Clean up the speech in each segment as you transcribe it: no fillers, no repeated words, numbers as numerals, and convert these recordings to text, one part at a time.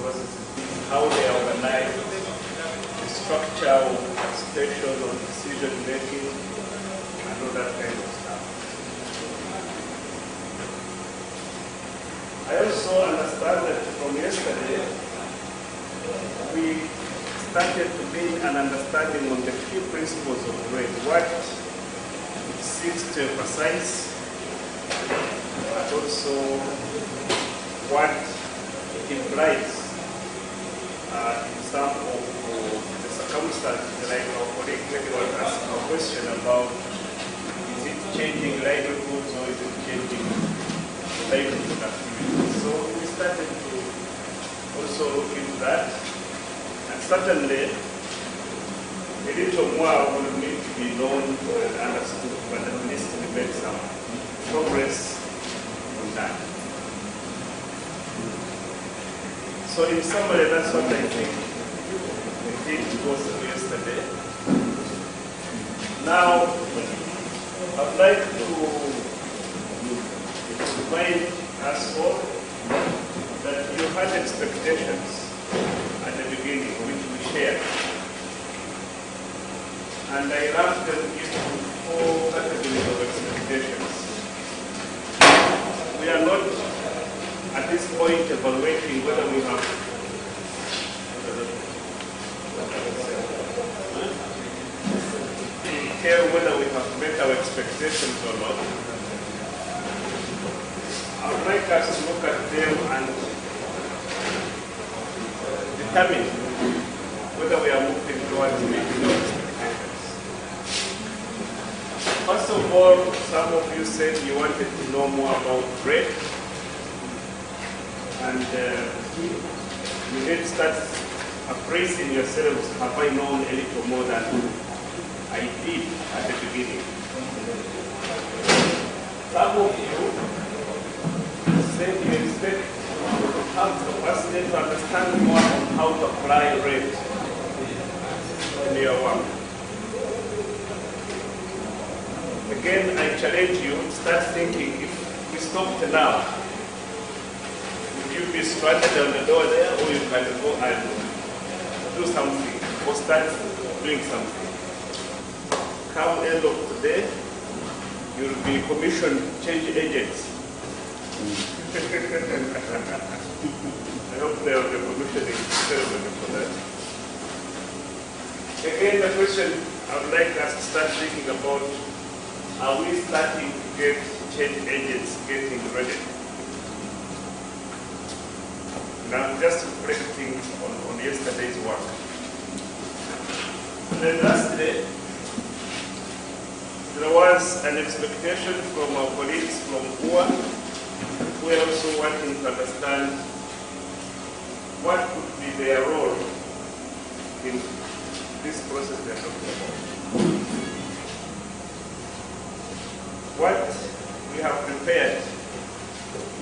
processes, how they are organized, the structure of participation or decision making, and all that kind of stuff. I also understand that from yesterday, we started to gain an understanding on the key principles of RED, what it seeks to emphasize, but also what it implies in some of the circumstances. Like our colleague was asking a question about, is it changing livelihoods or is it changing livelihood activities? So we started to also look into that. And certainly, a little more will need to be known and understood, but at least we made some progress on that. So in summary, that's what I think we did go through yesterday. Now, I'd like to remind us all that you had expectations at the beginning, which we shared. And I ranked them into 4 categories of expectations. We are not, at this point, evaluating whether we have whether we have met our expectations or not. I would like us to look at them and determine whether we are moving towards meeting our expectations. First of all, some of you said you wanted to know more about RED, and you did start appraising yourselves. Have I known a little more than I did at the beginning? Some of you said you expect to have the capacity to understand more on how to apply RED in your work. Again, I challenge you, start thinking, if we stopped now, would you be stranded on the door there, or you can go and do something, or start doing something? Come end of today, you'll be commissioned change agents. I hope they will be commissioning ceremony for that. Again, the question I would like us to start thinking about, are we starting to get change agents getting ready? Now, just reflecting on yesterday's work. And then lastly, there was an expectation from our colleagues from UA, who are also wanting to understand what could be their role in this process we are talking about. What we have prepared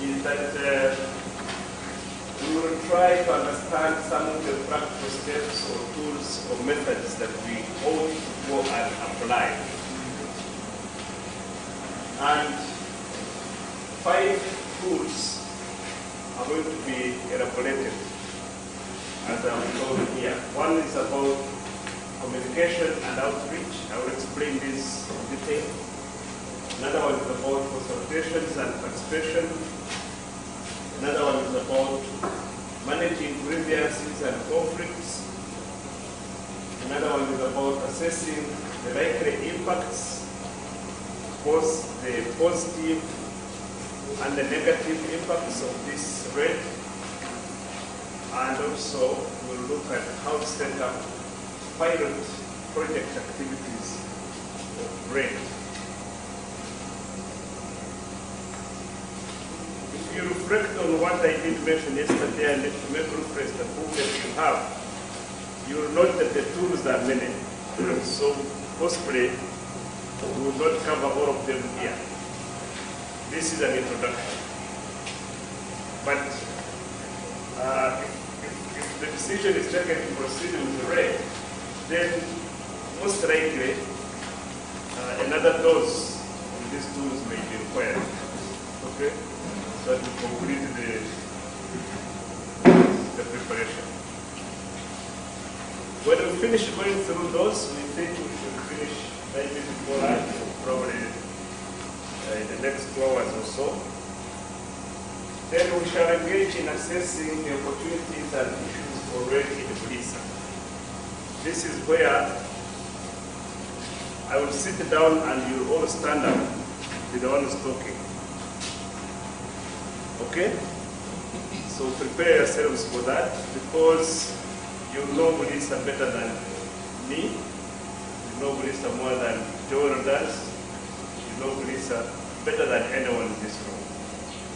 is that we will try to understand some of the practical steps or tools or methods that we ought to go and apply. And 5 tools are going to be elaborated, as I'm told here. One is about communication and outreach. I will explain this in detail. Another one is about consultations and participation. Another one is about managing grievances and conflicts. Another one is about assessing the likely impacts, both the positive and the negative impacts of this RED. And also we'll look at how to set up pilot project activities of RED. If you reflect on what I did mention yesterday and to make reference to the booklet you have, you will note that the tools are many. So possibly we will not cover all of them here. This is an introduction. But if the decision is taken to proceed with the RED, then most likely another dose of these tools may be required. Okay? So to complete the preparation. When we finish going through those, we think we should finish maybe before lunch, probably in the next 2 hours or so. Then we shall engage in assessing the opportunities and issues for RED in Buliisa. This is where I will sit down and you'll all stand up with the one who's talking. Okay? So prepare yourselves for that, because you know Buliisa better than me. You know Buliisa more than Joel does. You know Buliisa better than anyone in this room.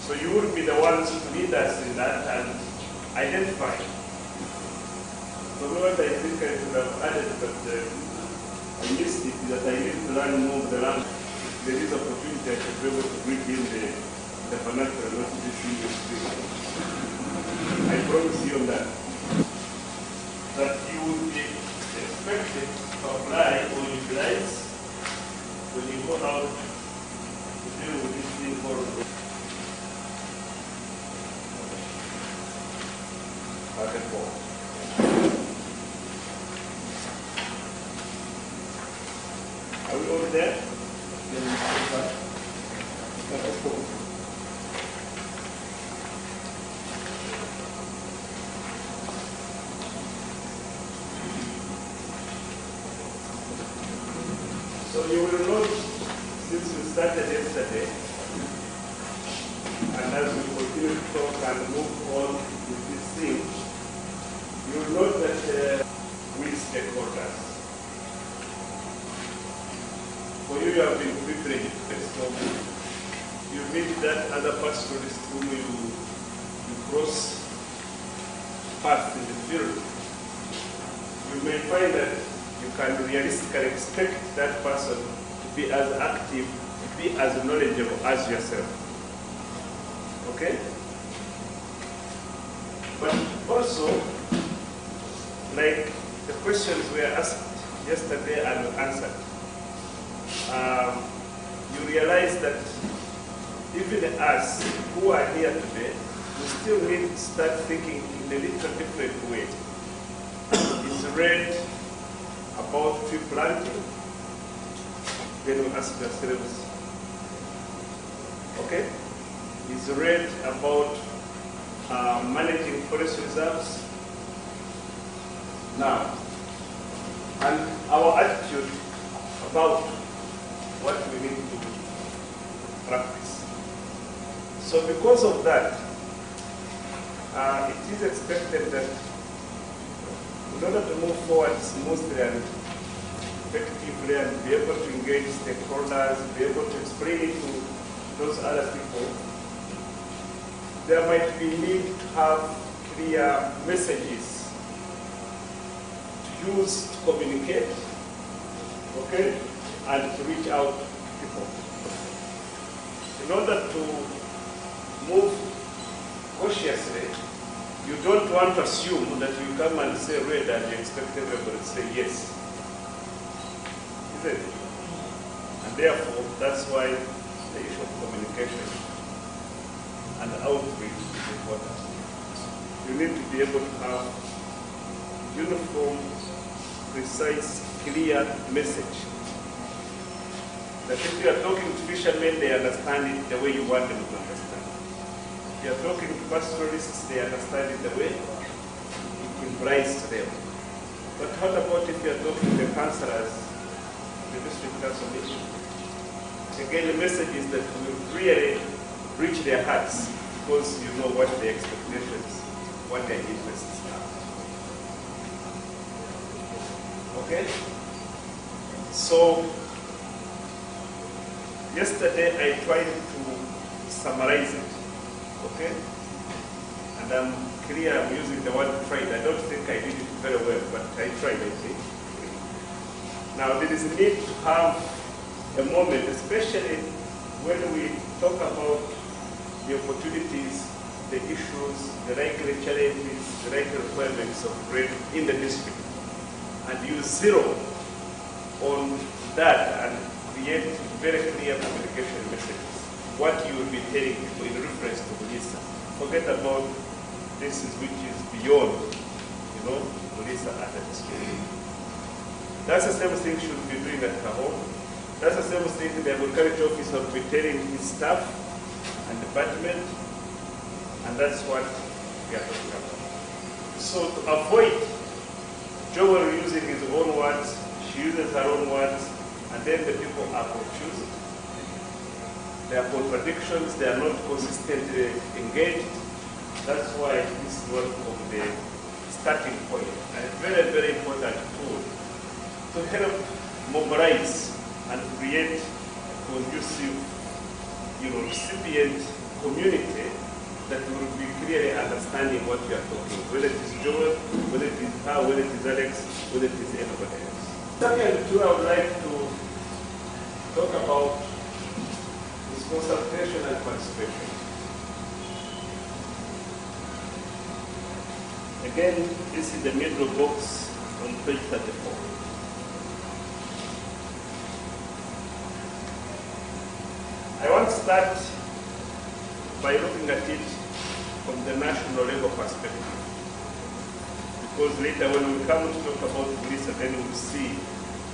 So you will be the ones to lead us in that and identify. So what I think I should have added, but I missed it, that I need to learn more of the land. There is opportunity I should be able to bring in the vernacular, not this English thing. I promise you on that. That you will be expected to apply or utilize when you go out to deal with this thing called back and forth. Are we over there? So you will note, since we started yesterday, and as we continue to talk and move on with this thing, you will note that we stakeholders. For you, you have been privileged, so you meet that other pastoralist whom you cross paths in the field. You may find that you can realistically expect that person to be as active, to be as knowledgeable as yourself. Okay? But also, like the questions were asked yesterday and answered, you realize that even us who are here today, we still need to start thinking in a little different way. It's RED about tree planting, then we ask ourselves, okay, is RED about managing forest reserves? Now, and our attitude about what we need to practice. So because of that, it is expected that in order to move forward smoothly and effectively and be able to engage stakeholders, be able to explain it to those other people, there might be need to have clear messages to use to communicate, okay, and to reach out to people. In order to move cautiously, you don't want to assume that you come and say RED and you expect everybody to say yes. Isn't it? And therefore, that's why the issue of communication and outreach is important. You need to be able to have uniform, precise, clear message. That if you are talking to fishermen, they understand it the way you want them to understand. If you are talking to pastoralists, they understand it the way it implies to them. But what about if you are talking to the councillors, the district council meeting? Again, the message is that we will really reach their hearts because you know what their expectations, what their interests are. Okay? So, yesterday I tried to summarize it, okay? And I'm clear I'm using the word tried. I don't think I did it very well, but I tried, I think. Now there is a need to have a moment, especially when we talk about the opportunities, the issues, the regular challenges, the regular requirements of RED in the district. And you zero on that and create very clear communication messages. What you will be telling people in reference to Buliisa. Forget about this which is beyond, you know, Mulisa at the district. That's the same thing should be doing at Kahom. That's the same thing the agriculture officer will be telling his staff and department, and that's what we are talking about. So to avoid Joel using his own words, she uses her own words, and then the people are confused. There are contradictions, they are not consistently engaged. That's why this is one of the starting point, and it's very, very important tool to help mobilize and create a conducive, recipient community that will be clearly understanding what we are talking, whether it is Joel, whether it is her, whether it is Alex, whether it is anybody else. Second, too, I would like to talk about is consultation and participation. Again, this is the middle box on page 34. I want to start by looking at it from the national level perspective. Because later when we come to talk about Mulisa, then we'll see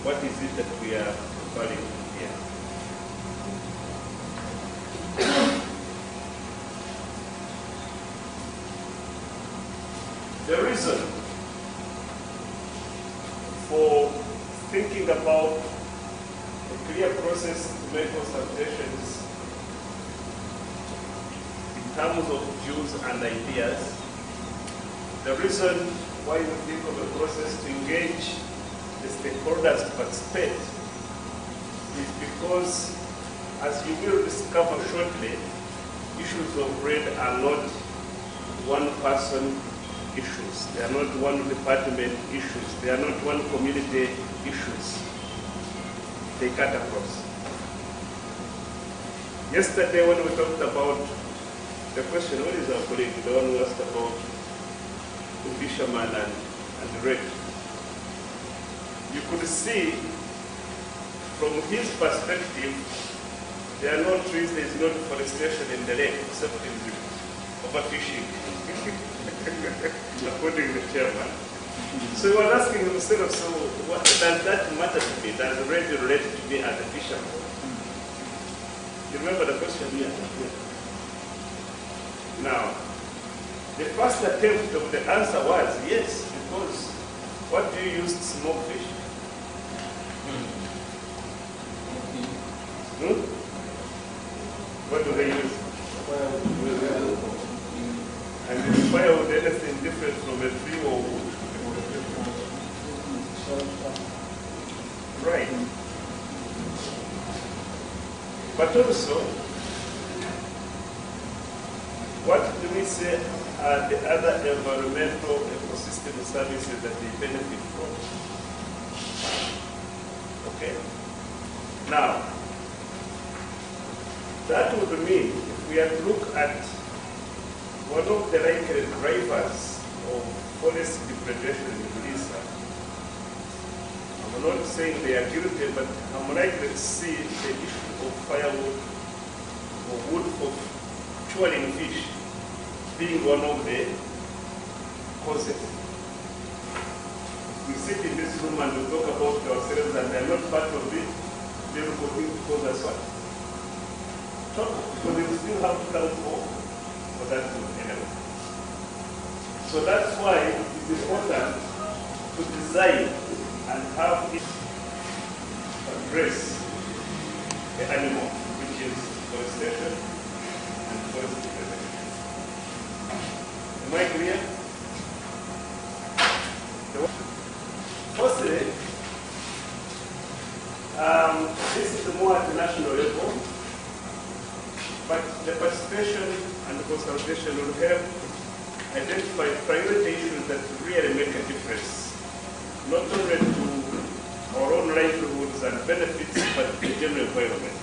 what is it that we are referring to here. The reason for thinking about a clear process to make consultations in terms of views and ideas, the reason why we think of a process to engage the stakeholders to participate is because, as you will discover shortly, issues of bread are not one-person issues. They are not one department issues. They are not one community issues. They cut across. Yesterday when we talked about the question, what is our colleague, the one who asked about the fisherman and the wreck? You could see from his perspective, there are no trees, there is no deforestation in the lake except in the overfishing, according to the chairman. So he was asking himself, so what does that matter to me? Does the rate relate to me as a fisherman? You remember the question? Yeah. Now, the first attempt of the answer was yes, because what do you use to smoke fish? What do they use? And the firewood, anything different from a tree or wood? Right. But also, what do we say are the other environmental ecosystem services that they benefit from? Okay? Now, that would mean if we are to look at one of the likely drivers of forest depredation in Mulisa, I'm not saying they are guilty, but I'm likely to see the issue of firewood or wood for curing fish being one of the causes. We sit in this room and we talk about ourselves and they are not part of it, they will continue to cause us what? Talk, because they will still have to count for that anyway. So that's why it is important to design and have it address the animal, which is forestation and forest depredation. Am I clear? Firstly, this is more at the national level, but the participation and the consultation will help identify priority issues that really make a difference, not only to our own livelihoods and benefits, but the general environment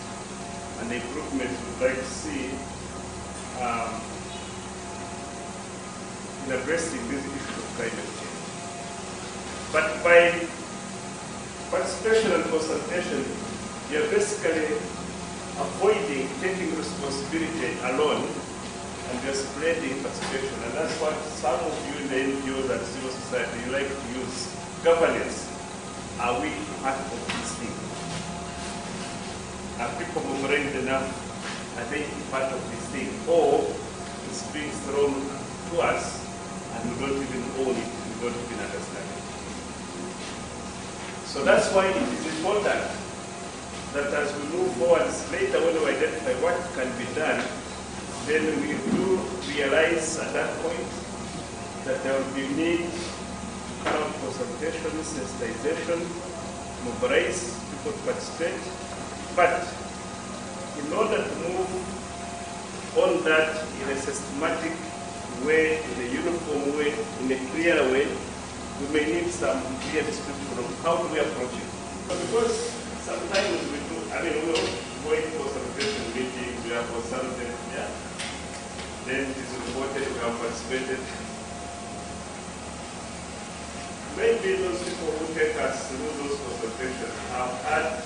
and the improvements we'd like to see in addressing this issue of climate change. But by participation and consultation, you're basically avoiding taking responsibility alone and you're spreading participation. And that's what some of you in the NGOs and civil society, you like to use governance. Are we part of this thing? Are people mobilized enough? Are they part of this thing? Or it's being thrown to us and we don't even own it, we don't even understand it. So that's why it is important that as we move forward, later when we identify what can be done, then we do realize at that point that there will be need for consultation, sensitization, mobilize people to participate. But in order to move on that in a systematic way, in a uniform way, in a clear way, we may need some clear description of how do we approach it. But because sometimes we do, I mean, we don't going for celebration meetings, we are consulted, yeah. Then it is reported we have participated. Maybe those people who take us through those consultations have had,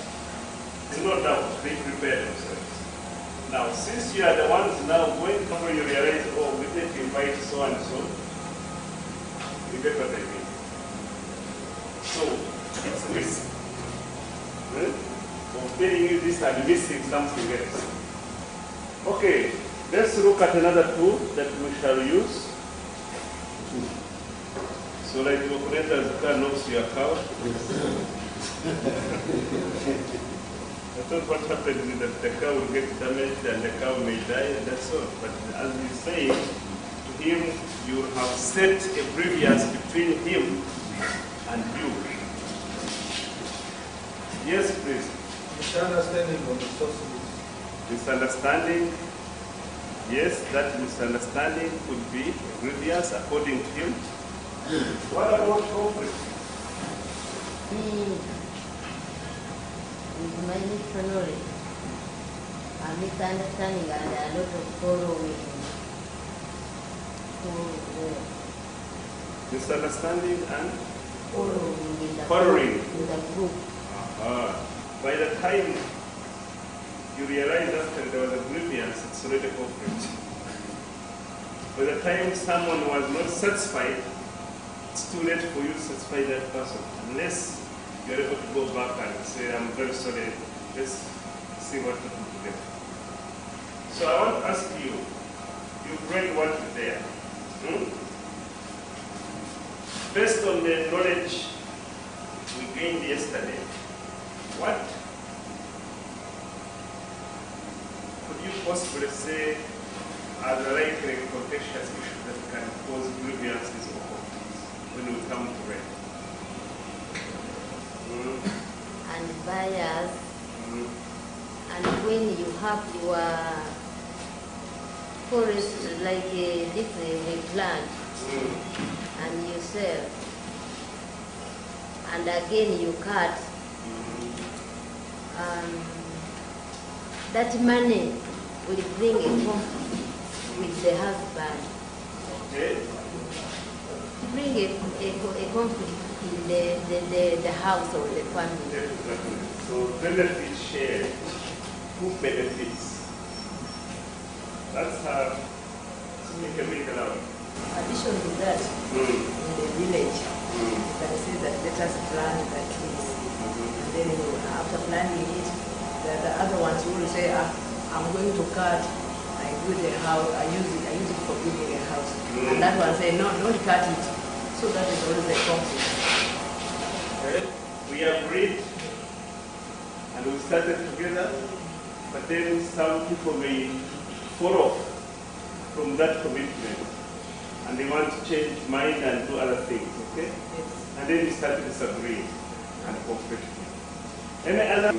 no doubt, they prepare themselves. Now, since you are the ones now going through, you realize, oh, we need to invite so and so, you get what I mean. So, it's a risk. Of telling you this and missing something else. Okay, let's look at another tool that we shall use. So like the operator car knocks your cow. I thought what happened is that the cow will get damaged and the cow may die and that's all. But as you say, to him, you have set a previous between him and you. Yes, please. Misunderstanding of the sources. Misunderstanding. Yes, that misunderstanding could be grievous according to him. What about conflict? With my little knowledge, a misunderstanding and a lot of borrowing. Misunderstanding and Borrowing in the group. By the time you realize after there was a grievance, it's already conflict. By the time someone was not satisfied, it's too late for you to satisfy that person, unless you're able to go back and say, I'm very sorry, let's see what to do together. So I want to ask you, you read what is there. Based on the knowledge we gained yesterday, what could you possibly say are the likely contentious issues that can cause grievances or conflicts when we come to rent? And buyers, and when you have your forest like differently planned, and you sell, and again you cut, that money will bring a conflict with the husband. Okay. Bring a conflict in the house or the family. Definitely. So benefit shared. Who benefits? That's how you can make it out. Addition to that, in the village, you can say that let us plan that this. And then after planning it, the other ones will say, I'm going to cut, I build a house, I use it for building a house. And that one say, no, don't cut it. So that is always a conflict. Okay. We agreed and we started together, but then some people may fall off from that commitment and they want to change mind and do other things, okay? Yes. And then we start disagreeing and conflicting. Any other?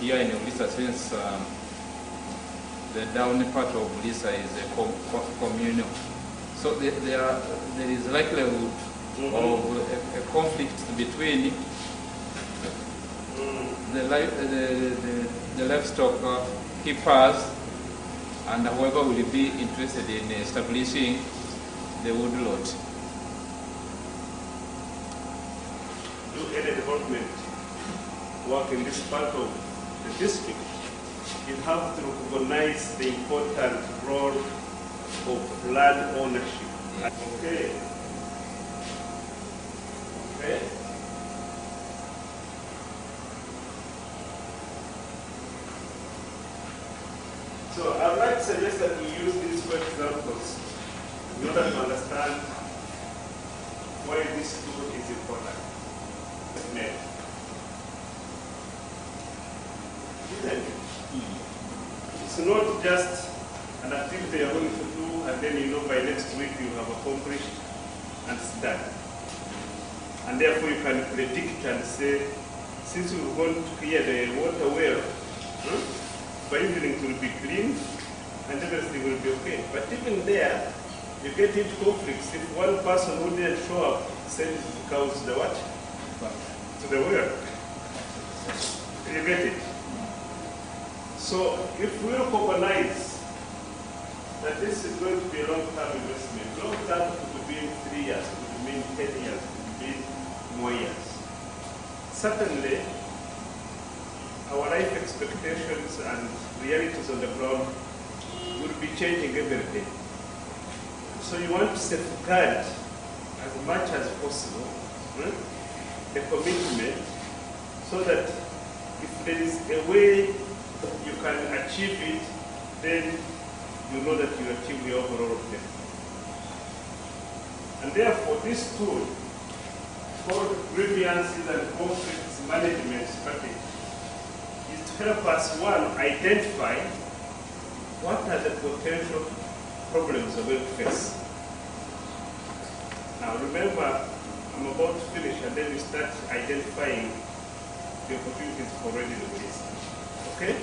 Here in Ulisa sense, the down part of Ulisa is a communal. So there is likelihood of a conflict between the livestock keepers and whoever will be interested in establishing the woodlot. Do any development work in this part of the district, you have to recognize the important role of land ownership. Okay. Okay. So I'd like to suggest that we use these two examples in order to understand why this tool is important. Isn't it? It's not just an activity you're going to do and then you know by next week you have accomplished and it's done. And therefore you can predict and say, since we're going to clear the water well, by evening it will be clean and everything will be okay. But even there, you get into conflicts. If one person who didn't show up sends the cows to the what? To the well. You get it? So if we recognize that this is going to be a long-term investment, long-term could be 3 years, could be 10 years, could be more years. Certainly, our life expectations and realities on the ground will be changing every day. So you want to safeguard as much as possible the commitment so that if there is a way you can achieve it, then you know that you achieve the overall objective. And therefore, this tool called grievances and conflicts management strategy is to help us, one, identify what are the potential problems we're going to face. Now remember, I'm about to finish and then we start identifying the opportunities for already released. Okay?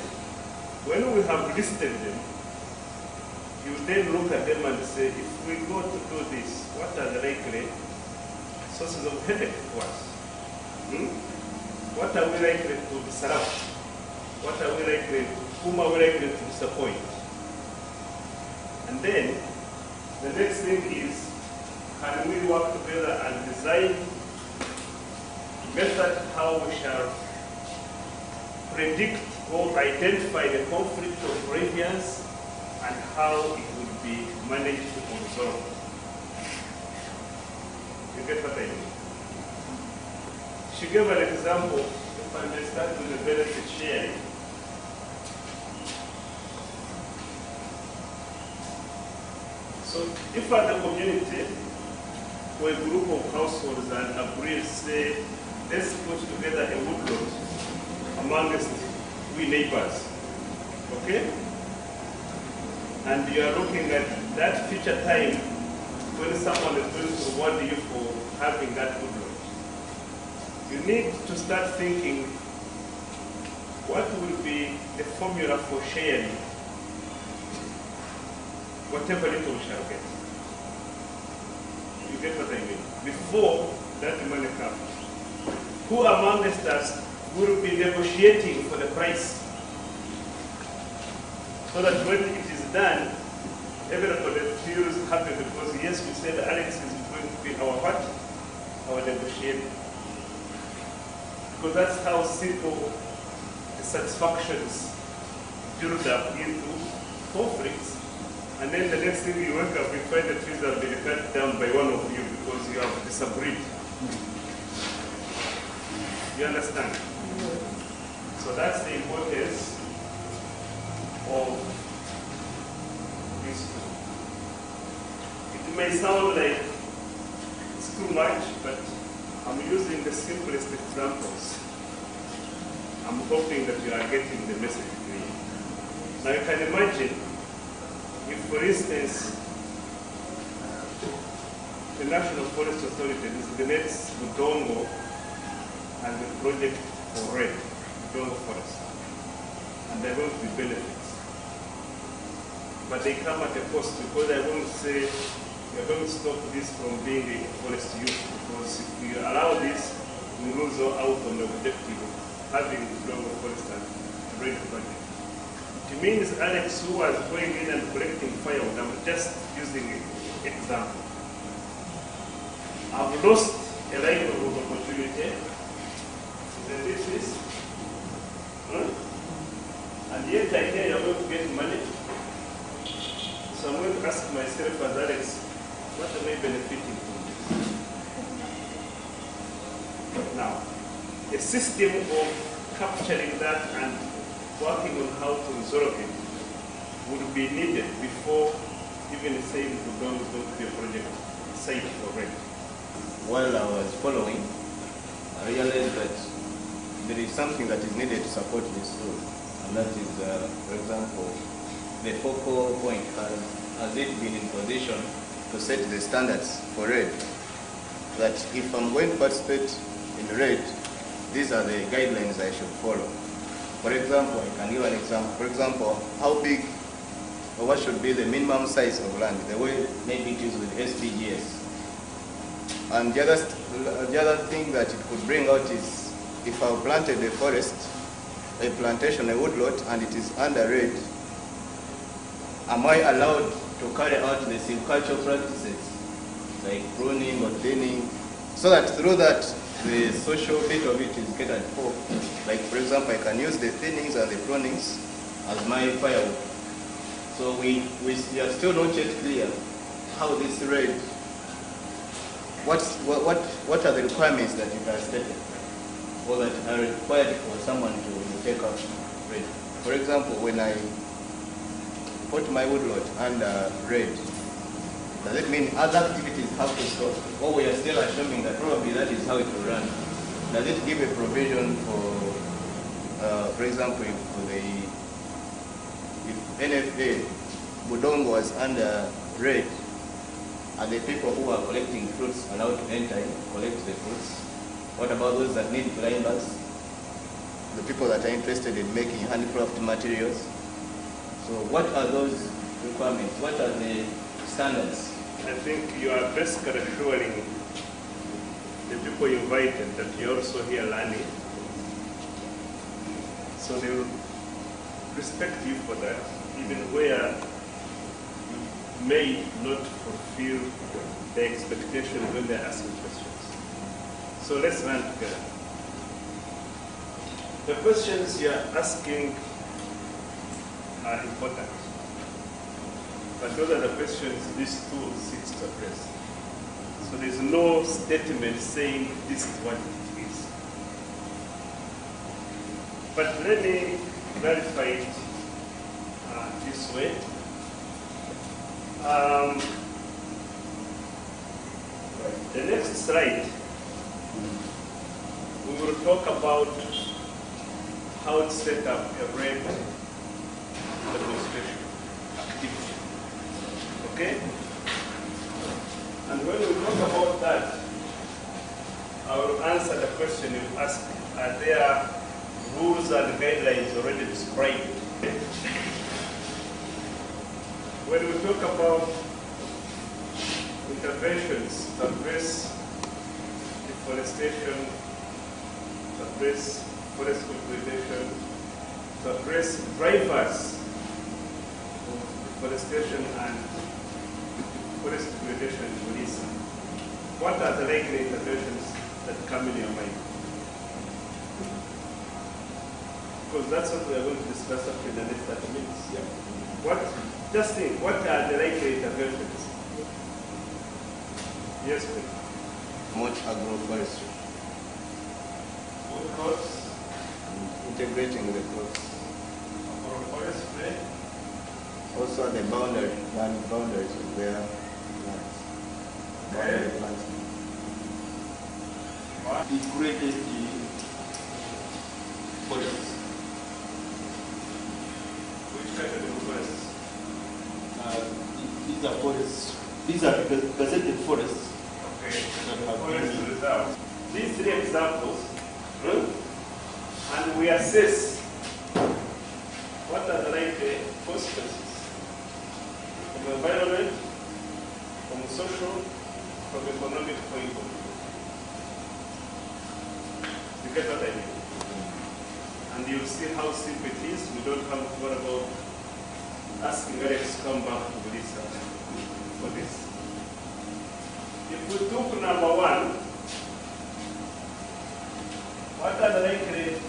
When we have listed them, you then look at them and say, if we go to do this, what are the likely sources of headache for us? What are we likely to disrupt? What are we likely, whom are we likely to disappoint? And then, the next thing is, can we work together and design a method how we shall predict or identify the conflict of grievance and how it will be managed or resolved. You get what I mean? She gave an example, if I may start with the benefit sharing. So if at the community or a group of households and agree, say, let's put together a woodlot amongst we neighbors, okay? And you are looking at that future time when someone is going to reward you for having that woodlot. You need to start thinking, what will be the formula for sharing whatever little we shall get? You get what I mean? Before that money comes, who amongst us will be negotiating for the price? So that when it is done, everybody feels happy because yes, we said Alex is going to be our what? Our negotiator. Because that's how simple the satisfactions build up into conflicts. And then the next thing you wake up, you find the trees have been cut down by one of you because you have disagreed. You understand? So that's the importance of this tool. It may sound like it's too much, but I'm using the simplest examples. I'm hoping that you are getting the message clear. Now you can imagine if, for instance, the National Forest Authority designates Budongo as a project for RED, Budongo Forest, and there are going to be benefits. But they come at a cost because they're going to say, we're going to stop this from being a forest use because if we allow this, we lose out on the objective of having Budongo Forest and RED project. It means Alex, who was going in and collecting firewood, I'm just using an example. I've lost a livelihood opportunity. This is, and yet I hear you're going to get money. So So I'm going to ask myself as Alex, what am I benefiting from this? Now, a system of capturing that and working on how to resolve it would be needed before even saying Budong is going to be a project site already. While I was following, I realized that there is something that is needed to support this rule, and that is, for example, the focal point. Has it been in position to set the standards for RED? That if I'm going to participate in RED, these are the guidelines I should follow. For example, I can give an example. For example, how big or what should be the minimum size of land, the way maybe it is with SDGs. And the other thing that it could bring out is if I've planted a forest, a plantation, a woodlot, and it is under RED, am I allowed to carry out the silvicultural practices like pruning or thinning, so that through that the social bit of it is catered for? Like, for example, I can use the thinnings and the prunings as my firewood. So we are still not yet clear how this RED, what are the requirements that you have stated, or that are required for someone to take up RED. For example, when I put my woodlot under RED, does it mean other activities have to stop, or we are still assuming that probably that is how it will run? Does it give a provision for example, if NFA Budong was under RED, are the people who are collecting fruits allowed to enter and collect the fruits? What about those that need climbers? The people that are interested in making handcraft materials? So what are those requirements? What are the standards? I think you are basically assuring the people you invited that you're also here learning. So they will respect you for that, even where you may not fulfill the expectations when they're asking questions. So let's learn together. The questions you're asking are important. But those are the questions this tool seeks to address. So there's no statement saying this is what it is. But let me clarify it this way. The next slide, we will talk about how to set up a RED demonstration activity. Okay? And when we talk about that, I will answer the question you asked, are there rules and guidelines already described? When we talk about interventions to address deforestation, to address forest cultivation, to address drivers of deforestation and forest degradation in Buliisa, what are the likely interventions that come in your mind? Because that's what we are going to discuss after the next 30 minutes. Yeah. Just think, what are the likely interventions? Yes, please. Promote agroforestry. Food crops, Integrating the crops. agroforestry, Also the land boundaries of their lands. Boundary planting. Degraded the forests. which category of forests? These are forests. These are gazetted forests. Okay, that have forest been- reserves. These three examples, and we assess what are the likely consequences from environment, from social, from economic point of view. You get what I mean? And you'll see how simple it is. We don't have to worry about asking Alex to come back to Buliisa for this. If we took number one, what are the likely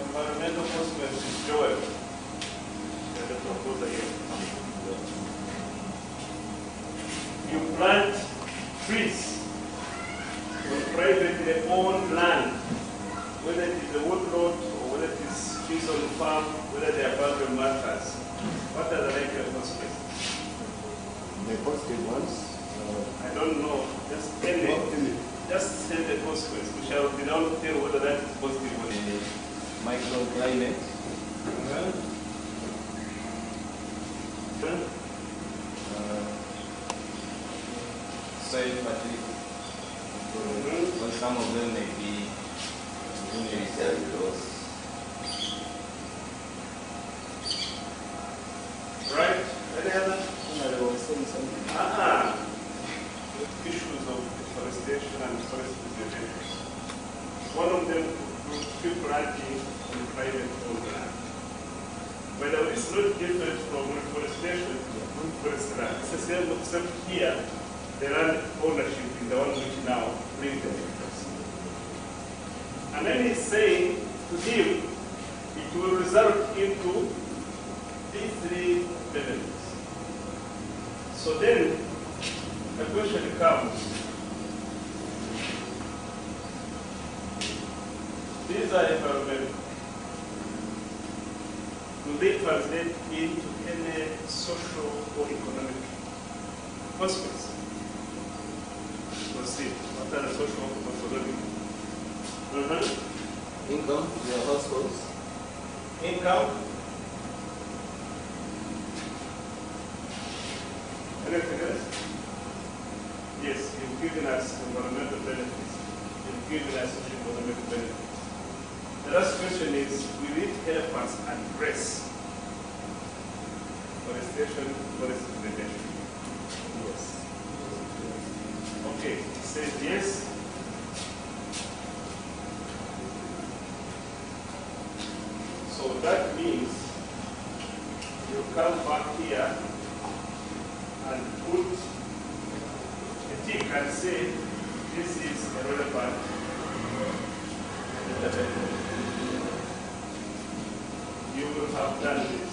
environmental consequences, Joel? The proposal here. trees on privately owned land, whether it is a woodlot or whether it is trees on the farm, whether they are boundary markers, what are the likely consequences? The positive ones. I don't know. Just tell me. Just tell the consequence. We shall be now tell whether that is positive or The microclimate. Soil fertility. But some of them may be cellulose. Right? Any other? I was saying something. Issues of deforestation and forest preservation. One of them would tree planting on private owned land. But it's not different from reforestation on forest land. It's the same, except here, the land ownership is the one which now brings the difference. And then he's saying to him, it will result into these three benefits. So then, the question comes, these are environmental. Do they translate into any social or economic consequences? We'll see. What are the social or economic? Income, your households. Income. Anything else? Yes, you've given us environmental benefits. You've given us economic benefits. The last question is, will it help us address forestation, forest degradation? Yes. Okay, it says yes. So that means you come back here and put a tick and say this is a relevant intervention. You will have done this.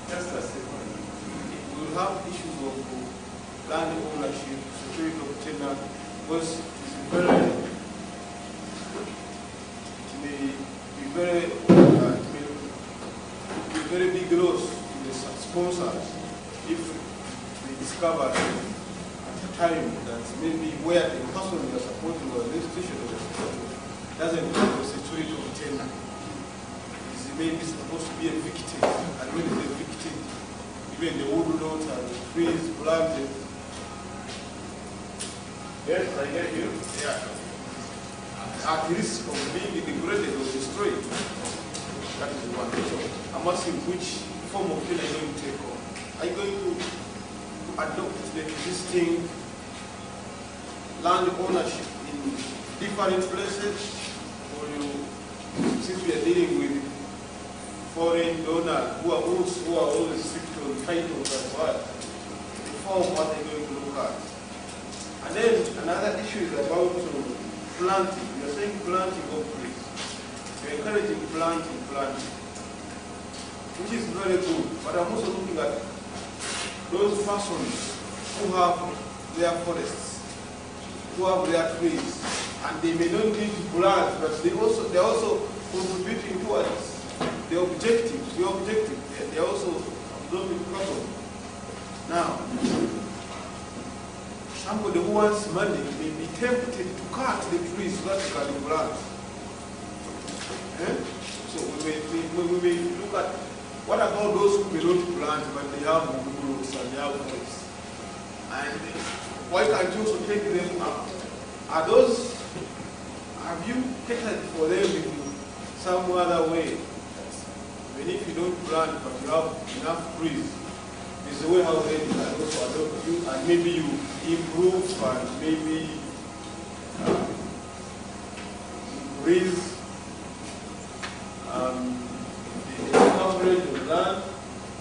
Just a second. We will have issues of land ownership, security of tenant, because it's very, very big loss to the sponsors if they discover at the time that maybe where the person they are supporting or the institution they are supporting doesn't have the security of tenant. Is maybe supposed to be a victim, and when it's a victim, even the woodlot and the trees planted. Yes, I get you. Yeah. At risk of being degraded or destroyed. That is one. So I'm asking which form of thing are you going to take on? Are you going to adopt the existing land ownership in different places? Or you, since we are dealing with foreign donors who are always strict on titles as well, the form what they're going to look at. And then another issue is about planting. You're saying planting of trees. You're encouraging planting, which is very good. But I'm also looking at those persons who have their forests, who have their trees, and they may not need to plant, but they're also contributing towards the objective. They're also absorbing carbon. Now, somebody who wants money may be tempted to cut the trees so that they can plant. So we may look at what about those who may not plant but they have roots and they have forests? And why can't you also take them out? Have you catered for them in some other way? Even if you don't plant but you have enough trees, there's a way how they can also adopt you, and maybe you improve and maybe increase the coverage of land.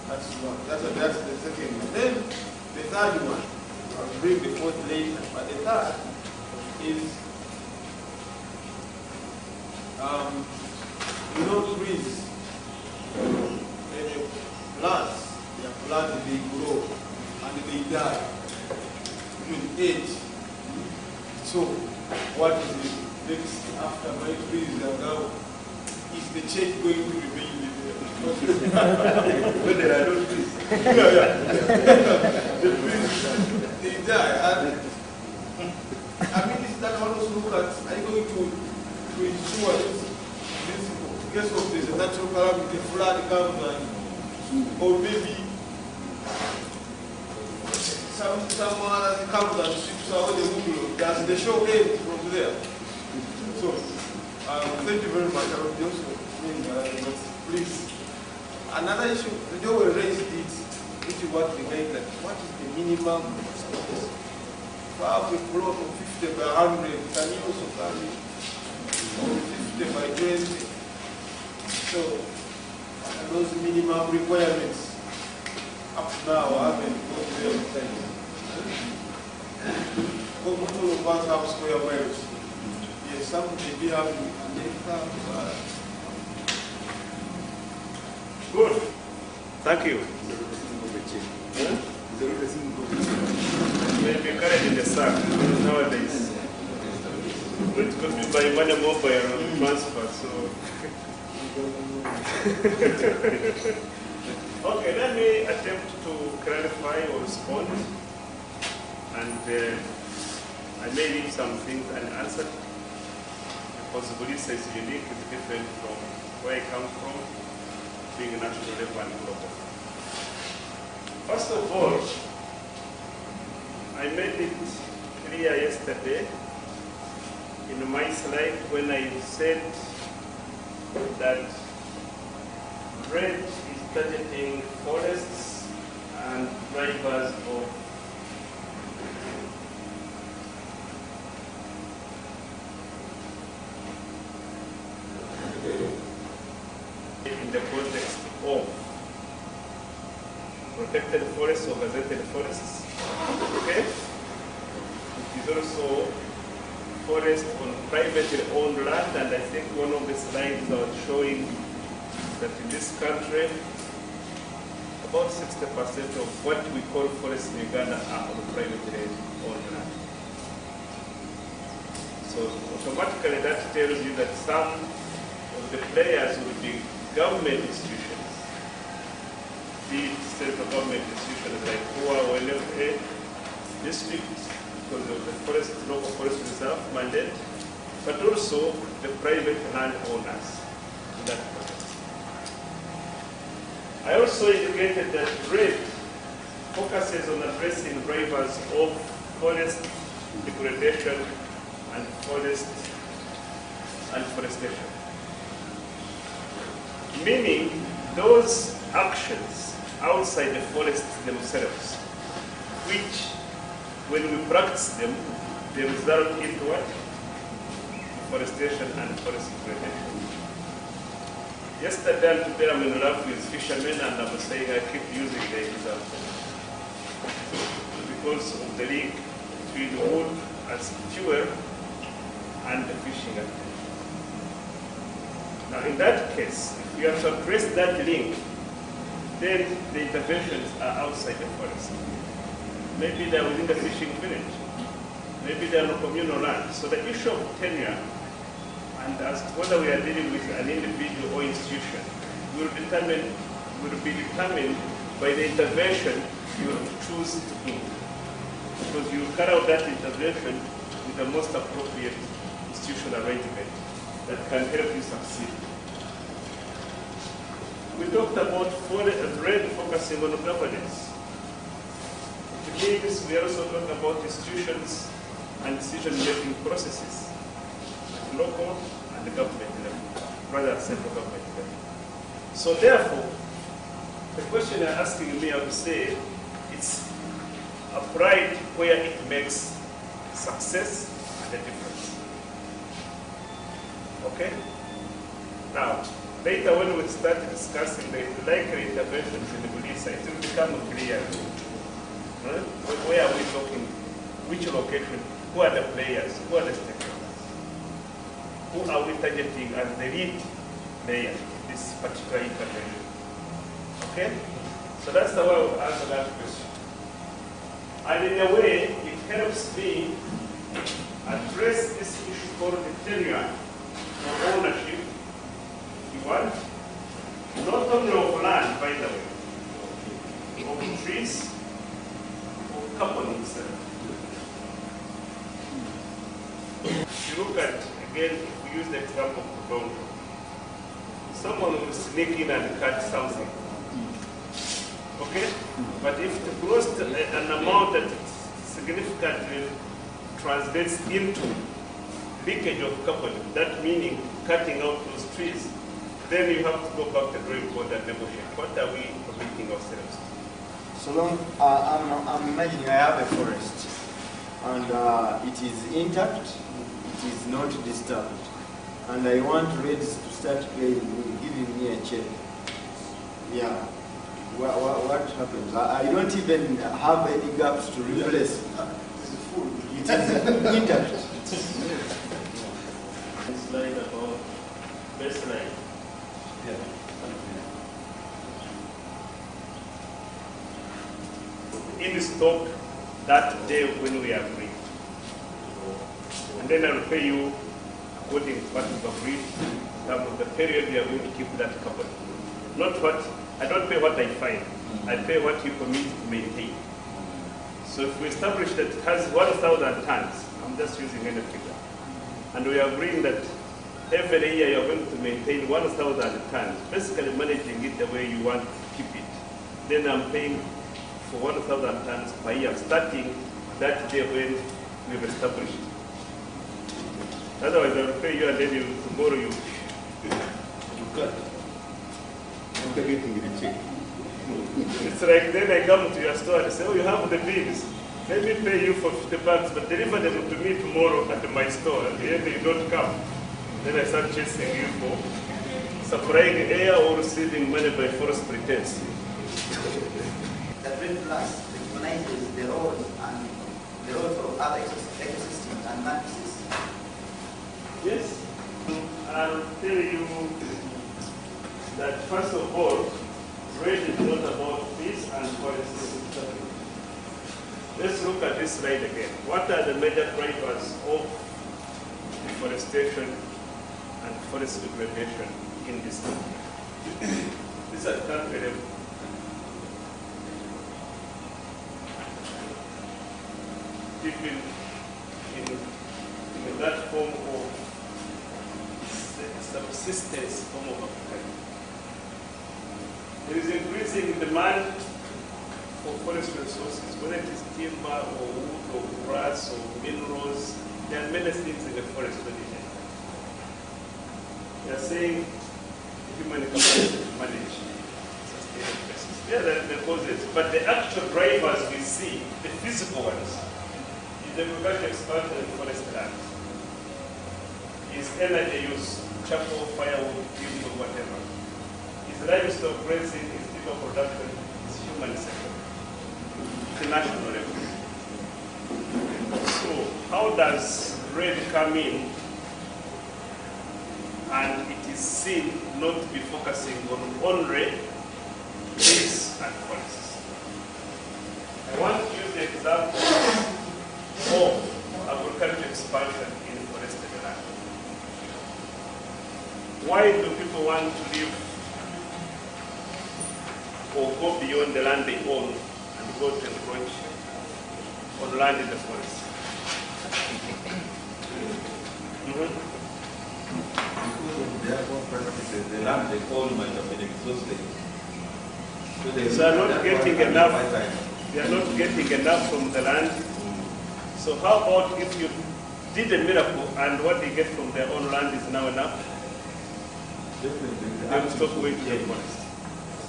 That's one. That's the second one. Then the third one, I'll bring the fourth later, but the third is trees, plants, they are planted, they grow, and they die. Age. So, what is the next after my trees are down? Is the church going to remain with them? When there are no trees. The trees, they die. And I mean, is that also look at, are you going to ensure this principle? Guess what, there's a natural calamity, flood comes and, or maybe someone comes and sweeps away the movie. Does the show end from there? So, thank you very much. I will just please. Another issue, the day we raised it, which is what the guideline, what is the minimum space? If I have a plot of 50 by 100, can you also come in? Or 50 by 20? So, those minimum requirements, up to now, I haven't gone there. All of us have square miles. Yes, some maybe have an acre. Good. Thank you. Maybe carried in the sack nowadays. It could be by money mobile transfer, so. Okay, let me attempt to clarify or respond. And I may leave some things unanswered. Because Bulisa is unique, it's different from where I come from, being a national level and global. First of all, I made it clear yesterday in my slide when I said that RED is targeting forests and drivers of in the context of protected forests or gazetted forests. Okay? It is also forest on privately owned land, and I think one of the slides was showing that in this country, about 60% of what we call forests in Uganda are on privately owned land. So automatically that tells you that some of the players will be government institutions, be it central government institutions like HUA or LFA, districts because of the forest, local forest reserve mandate, but also the private landowners in that context. I also indicated that RED focuses on addressing drivers of forest degradation and forest and forestation. Meaning those actions outside the forests themselves, which when we practice them, they result into what? Deforestation and forest degradation. Yesterday and today I'm in love with fishermen, and I'm saying I keep using the example because of the link between wood as fuel and the fishing activity. Now in that case, if you have to address that link, then the interventions are outside the forest. Maybe they're within the fishing village. Maybe they're on communal land. So the issue of tenure, and as to whether we are dealing with an individual or institution, will be determined by the intervention you choose to do. Because you carry out that intervention with the most appropriate institutional arrangement that can help you succeed. We talked about RED focusing on governance. It means we are also talking about institutions and decision-making processes at local and the government level, rather than central government level. So therefore, the question you're asking me, I would say, it's applied where it makes success and a difference. Okay? Now, later when we start discussing the likely interventions in the Bulisa, it will become clear. Right? Where are we talking? Which location? Who are the players? Who are the stakeholders? Who are we targeting as the lead player in this particular intervention? Okay? So that's the way I will answer that question. And in a way, it helps me address this issue called the tenure of ownership, if you want, not only of land, by the way, of trees, of carbon itself. If you look at, again, if we use the example of Toronto, someone will sneak in and cut something. Okay? But if it grows to an amount that significantly translates into leakage of carbon, that meaning cutting out those trees, then you have to go back to the drawing board and negotiate. What are we committing ourselves to? So long, I'm imagining I have a forest, and it is intact, it is not disturbed, and I want Reds to start giving me a check. Yeah. What happens? I don't even have any gaps to replace. It is intact. Slide about baseline. In stock that day when we agree. And then I'll pay you according to what we've agreed in terms of the period we are going to keep that carbon. Not what, I don't pay what I find, I pay what you commit to maintain. So if we establish that it has 1,000 tons, I'm just using any figure, and we are agreeing that every year you're going to maintain 1,000 tons, basically managing it the way you want to keep it, then I'm paying for 1,000 tons per year, starting that day when we've established it. Otherwise, I'll pay you and then tomorrow you cut. It's like then I come to your store and say, oh, you have the beans. Let me pay you for 50 bucks, but deliver them to me tomorrow at my store. At the end, you don't come. Then I start chasing you for supplying air or receiving money by false pretense. The green plus recognizes the roles of other ecosystems and matrices. Yes. I'll tell you that first of all, RED is not about peace and forests. Let's look at this slide again. What are the major drivers of deforestation and forest degradation in this country? This is at country level. People in that form of subsistence form of agriculture. There is increasing demand for forest resources, whether it is timber or wood or grass or minerals. There are many things in the forest that is. They are saying human capacity to manage sustainable places. They are the causes, but the actual drivers we see, the physical ones, is the agricultural expansion in forest land, is energy use, charcoal, firewood, timber, whatever. Is livestock grazing, is timber production, is human sector. National level. So how does RED come in and it is seen not to be focusing on only trees and forests? I want to use the example of agricultural expansion in forested land. Why do people want to live or go beyond the land they own and go to encroach on land in the forest? The land they own might have been exhausted. So they are not getting enough. They are not getting enough from the land. So how about if you did a miracle and what they get from their own land is now enough? They will stop going to the forest.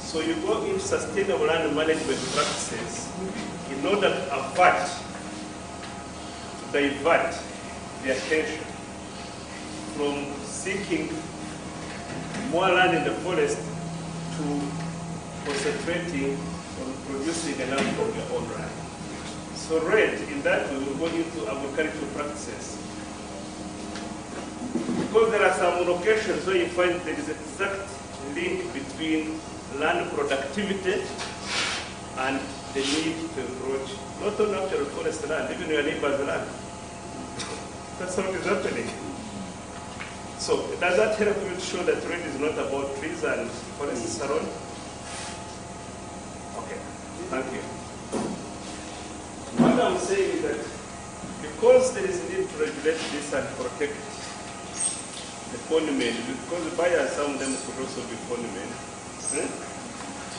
So you go into sustainable land management practices in order to divert the attention from seeking more land in the forest to concentrating on producing enough from your own land. So RED, in that way, will go into agricultural practices. Because there are some locations where you find there is an exact link between land productivity and the need to approach not only natural forest land, even your neighbor's land. That's how it is happening. So does that help you to show that RED is not about trees and forests around? Okay, thank you. What I'm saying is that because there is a need to regulate this and protect the phenomen, because the buyers, some of them could also be phenomen,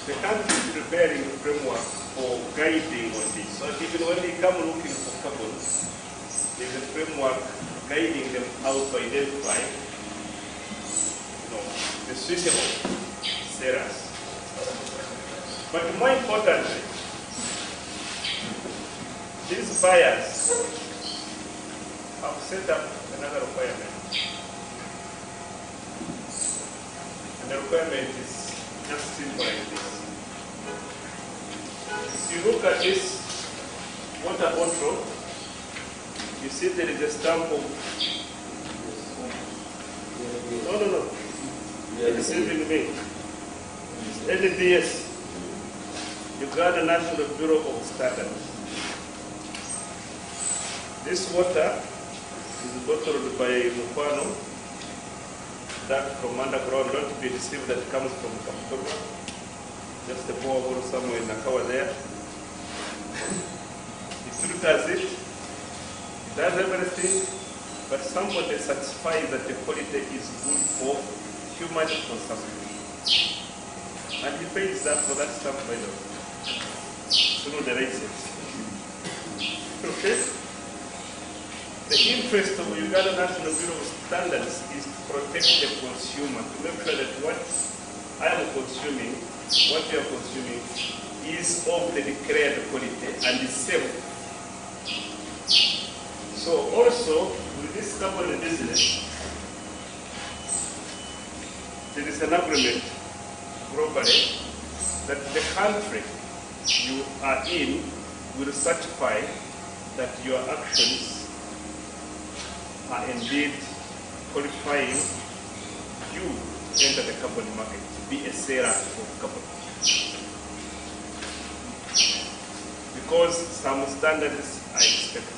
the country is preparing a framework for guiding on this. So even when they come looking for carbon, there's a framework guiding them how to identify the suitable sellers. But more importantly, these buyers have set up another requirement. And the requirement is just simple like this. If you look at this water bottle, you see there is a stamp of, no. It is even me. NBS, Uganda National Bureau of Standards. This water is bottled by Mufano, that from underground, not be deceived, that comes from Kapitoga, just a borehole somewhere in Nakawa there. It filters it, it does everything, but somebody certifies that the quality is good for human consumption. And he pays that for that stuff, by the way, through the license. Okay? The interest of Uganda National Bureau of Standards is to protect the consumer, to make sure that what I am consuming, what you are consuming, is of the declared quality and is safe. So also, with this carbon business, there is an agreement globally that the country you are in will certify that your actions are indeed qualifying you to enter the carbon market, to be a seller of carbon. Because some standards are expected.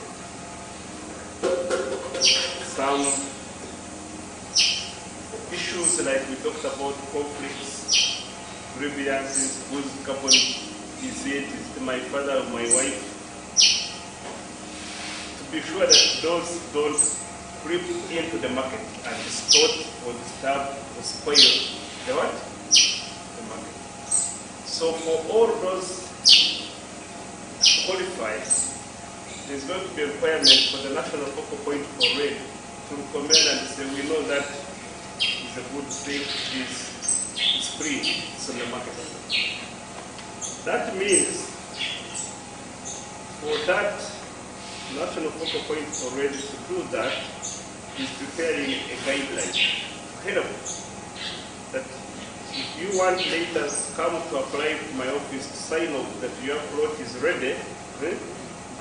Some issues like we talked about, conflicts, grievances, whose carbon is it, is it my father or my wife, to be sure that those don't creep into the market and distort or disturb or spoil the what? The market. So for all those qualified, there's going to be a requirement for the national focal point for RED to recommend and say, we know that is a good thing, is free, it's on the market. That means for that national focal point for RED to do that is preparing a guideline ahead of it. That if you want later come to apply to my office to sign off that your plot is ready,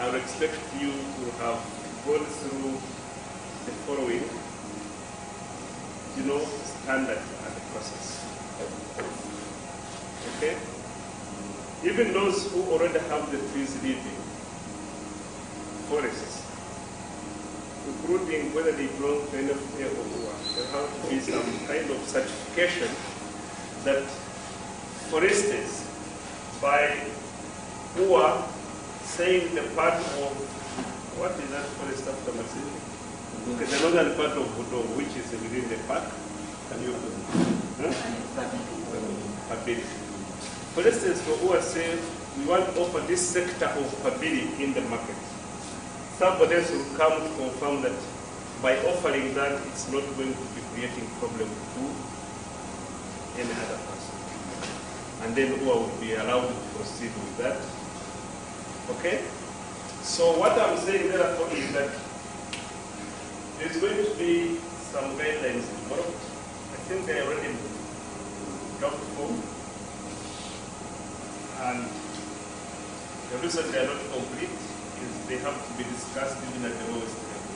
I would expect you to have gone through the following, standard and the process. Okay? Even those who already have the trees living, forests, including whether they belong to NFA or UA, there have to be some kind of certification that, for instance, by UA saying the part of, what is that forest after Masisi? Okay, the northern part of Budo, which is within the park, can you Pabili. For instance, for UA say, we want to offer this sector of Pabili in the market. Somebody else will come to confirm that by offering that, it's not going to be creating problem to any other person. And then UA will be allowed to proceed with that. Okay? So what I'm saying therefore is that there's going to be some guidelines developed. I think they are already draft form. And the reason they are not complete is they have to be discussed even at the lowest level.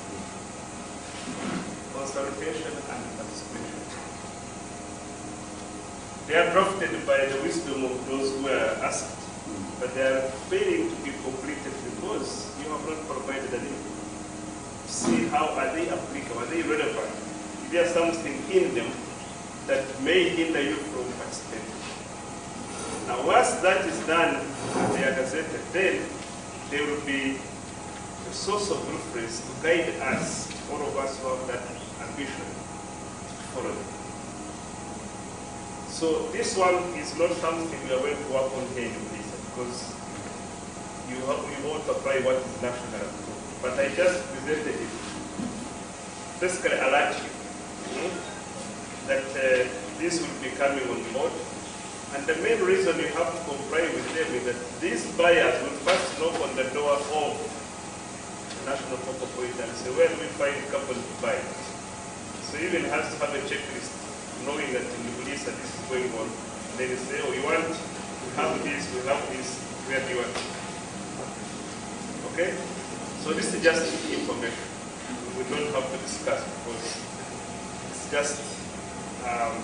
Consultation and participation. They are drafted by the wisdom of those who are asked. but they are failing to be completed because you have not provided an input. See how are they applicable, are they relevant? Is there something in them that may hinder you from participating? Now once that is done and they are gazetted, then they will be a source of reference to guide us, all of us who have that ambition to follow them. So this one is not something we are going to work on here in Ulisa because you won't apply what is national approved. But I just presented it. Basically alert you that this will be coming on board. And the main reason you have to comply with them is that these buyers will first knock on the door of the national focal point and say, where do we find couple to buy? So you even have to have a checklist knowing that in Ulisa this is going on. And then you say, oh, we have this, where do you want it? Okay? So this is just information. We don't have to discuss because it's just a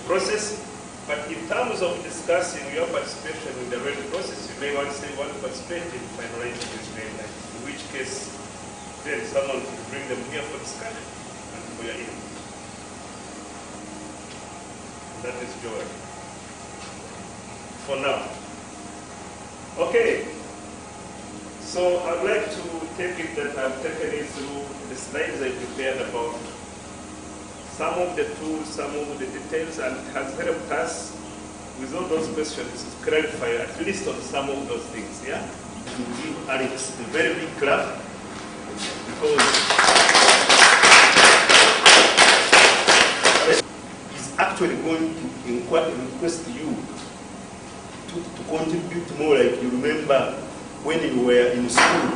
process. But in terms of discussing your participation in the RED process, you may want to say you want to participate in finalizing this guideline, in which case then someone will bring them here for discussion and for your input. That is Joel. For now. Okay. So I'd like to take it that I've taken you through the slides I prepared about some of the tools, some of the details, and it has helped us with all those questions to clarify at least on some of those things, yeah? To give Alex a very big clap because he's actually going to request you to contribute more, like you remember when you were in school,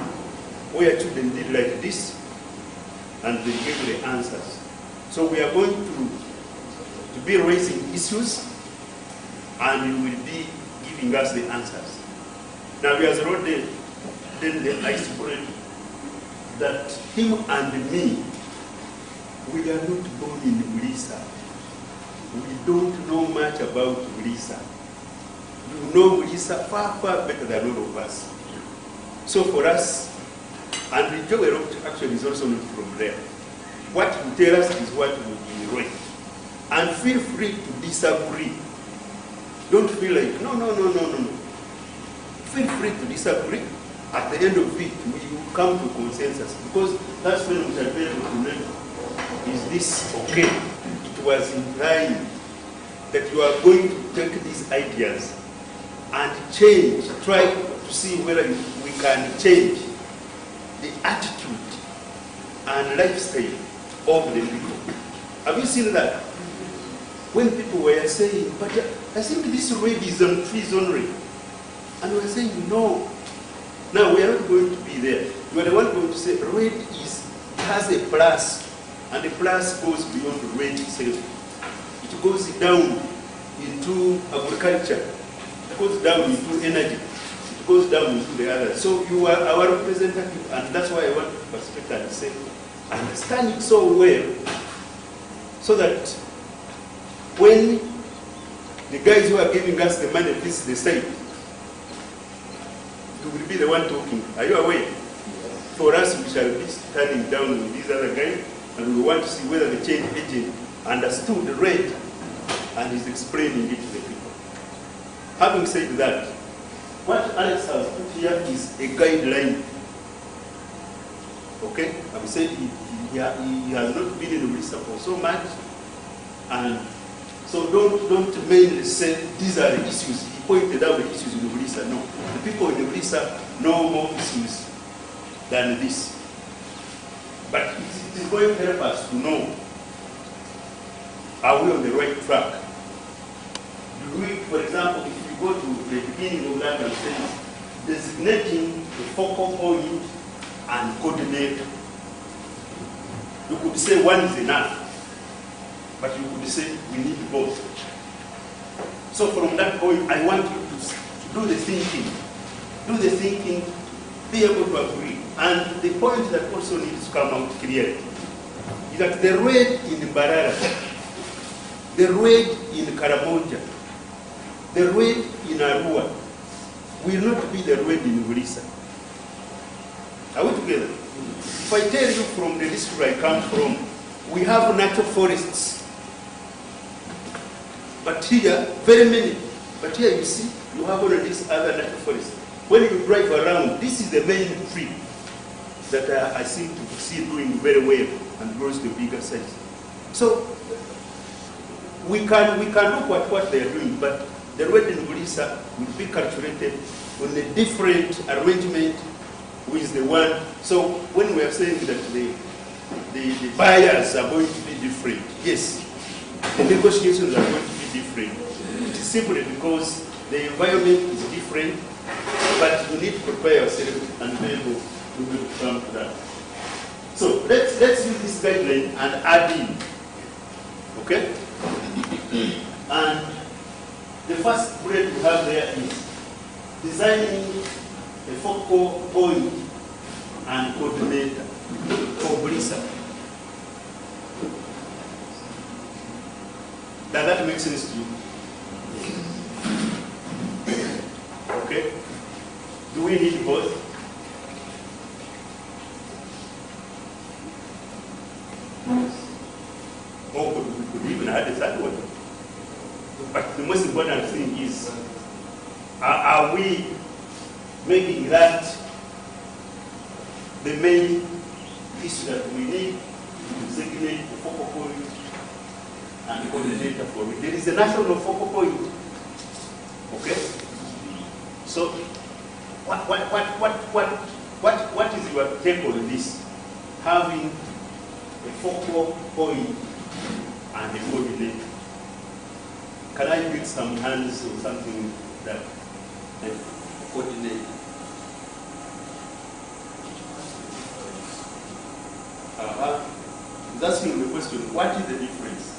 where children did like this, and they gave the answers. So we are going to be raising issues, and you will be giving us the answers. Now we have already done the icebreaker that him and me, we are not born in Ulisa. We don't know much about Ulisa. You know Ulisa far, far better than all of us. So for us, and Joel actually is also not from there. What you tell us is what will be right. And feel free to disagree. Don't feel like, no. Feel free to disagree. At the end of it, we will come to consensus. Because that's when we are able to know, is this okay? It was implying that you are going to take these ideas and change, try to see whether we can change the attitude and lifestyle of the people. Have you seen that? When people were saying, but I think this RED is on trees only. And we were saying, no. Now we are not going to be there. You are the one going to say, RED has a plus, and the plus goes beyond the RED itself. It goes down into agriculture. It goes down into energy. It goes down into the others. So you are our representative, and that's why I want to participate and say, understand it so well, so that when the guys who are giving us the money please decide, you will be the one talking. Are you aware? For us, we shall be standing down with these other guys, and we want to see whether the change agent understood the RED and is explaining it to the people. Having said that, what Alex has put here is a guideline. Okay? I've said he has not been in Ulisa for so much, and so don't mainly say these are the issues. He pointed out the issues in Ulisa. No. The people in Ulisa know more issues than this. But it is going to help us to know, are we on the right track? Do we, for example, if you go to the beginning of that and say, designating the focal point and coordinator, you could say one is enough, but you could say we need both. So from that point, I want you to do the thinking. Do the thinking, be able to agree. And the point that also needs to come out clearly is that the RED in Mbarara, the RED in Karamoja, the road in Arua will not be the road in Bulisa. Are we together? If I tell you from the district I come from, we have natural forests. But here, very many. But here you see, you have all these other natural forests. When you drive around, this is the main tree that I seem to see doing very well and grows to bigger size. So we can look at what they are doing, but the road in Bulisa will be calculated on a different arrangement with the one. So when we are saying that the buyers are going to be different, yes, the negotiations are going to be different. It is simply because the environment is different, but we need to prepare ourselves and be able to come to that. So let's use this guideline and add in, okay? And the first bullet we have there is designing a focal point and coordinator for Bulisa. Does that make sense to you? Okay. Do we need both? Or we could even add a third one. But the most important thing is, are we making that the main issue that we need to designate the focal point and the coordinator for it? There is a national focal point. Okay? So, what is your take on this? Having a focal point and a coordinator. Can I get some hands or something that coordinate? Asking the question, what is the difference?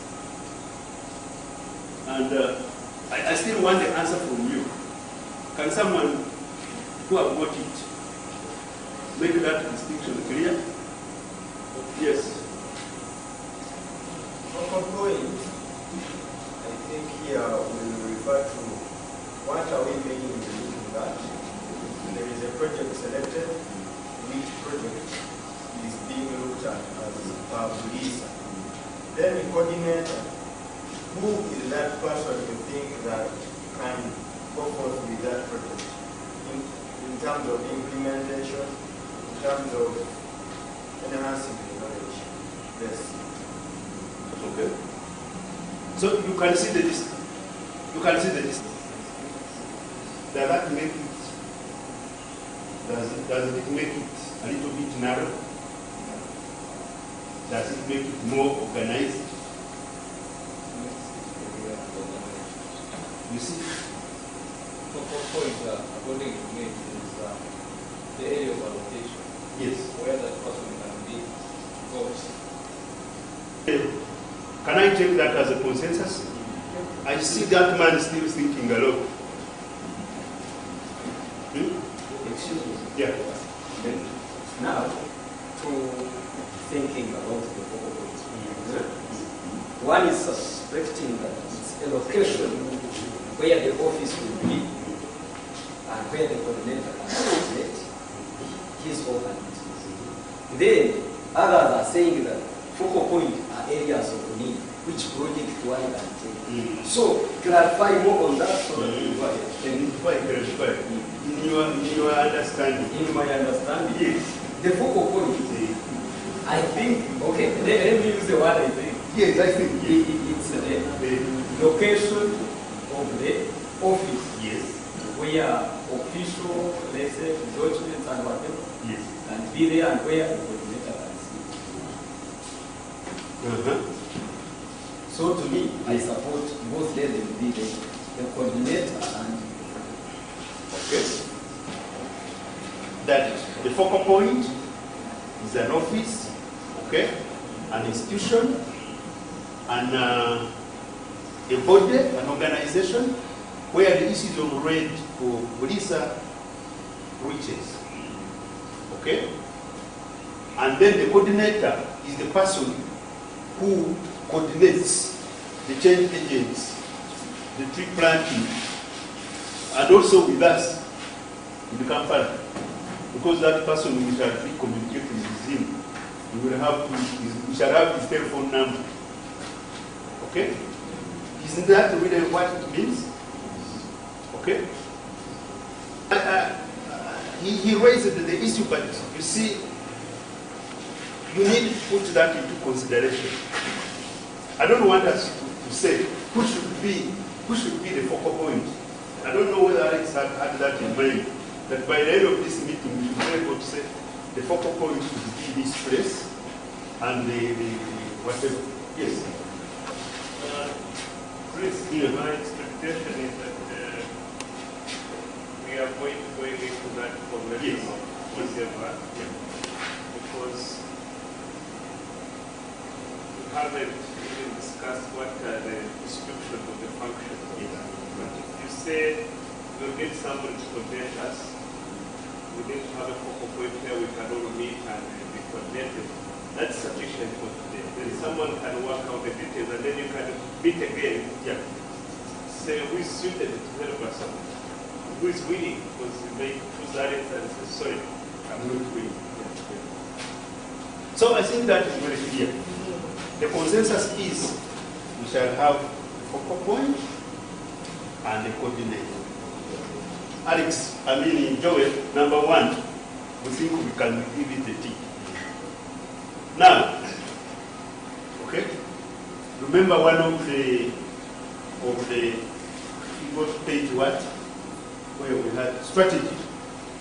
And I still want the answer from you. Can someone who have got it make that distinction clear? Yes. Focal point, I think here we will refer to what are we making in looking at. There is a project selected, which project is being looked at as Bulisa. Then we coordinate who is that person you think that can go forth with that project in terms of implementation, in terms of enhancing the knowledge. Yes. Okay. So you can see the distance. You can see the distance. Does that make it? Does it make it a little bit narrow? Does it make it more organized? You see? Focal point, according to me, is the area of allocation. Yes. Where that person can be goes. Can I take that as a consensus? I see that man still thinking a lot. Excuse me. Yeah. Now, to thinking about the focal point. One is suspecting that it's a location where the office will be and where the coordinator can coordinate his or her needs. Then others are saying that focal point are areas of need which project one can take. So clarify more on that so that we in your understanding. In my understanding, yes. The focal point, I think, okay, let me use the word I think. Yes, I think it's the location of the office. Yes. Where official, let's say, judgments and whatever, yes, and be there and where the coordinator can see. So to me, I support both there, the coordinator and okay. That the focal point is an office, okay, an institution, and a body, an organization, where the issues of rent for Bulisa reaches, okay? And then the coordinator is the person who coordinates the change agents, the tree planting, and also with us in Kampala, because that person we shall be communicating with him, we shall have his telephone number. Okay? Isn't that really what it means? Okay? He raised the issue, but you see, you need to put that into consideration. I don't want us to say who should be the focal point. I don't know whether Alex had that in mind, that by the end of this meeting we should be able to say the focal point should be this place and the whatever. Yes. Chris, my expectation is that we are going into that formation of whatever, because we haven't even discussed what are the description of the functions. But if you say we'll need somebody to coordinate us, we need to have a focal point where we can all meet and be coordinated. That's sufficient for today. Then someone can work out the details and then you can meet again. Yeah. Say who is suited to help us out. Who is willing, because we make choose Alex and say, sorry, I'm not willing. So I think that is very clear. The consensus is we shall have a focal point and a coordinator. Alex, Joel, number one, we think we can give it a tick. Now, okay, remember one of the we go to page what? Where we had strategy.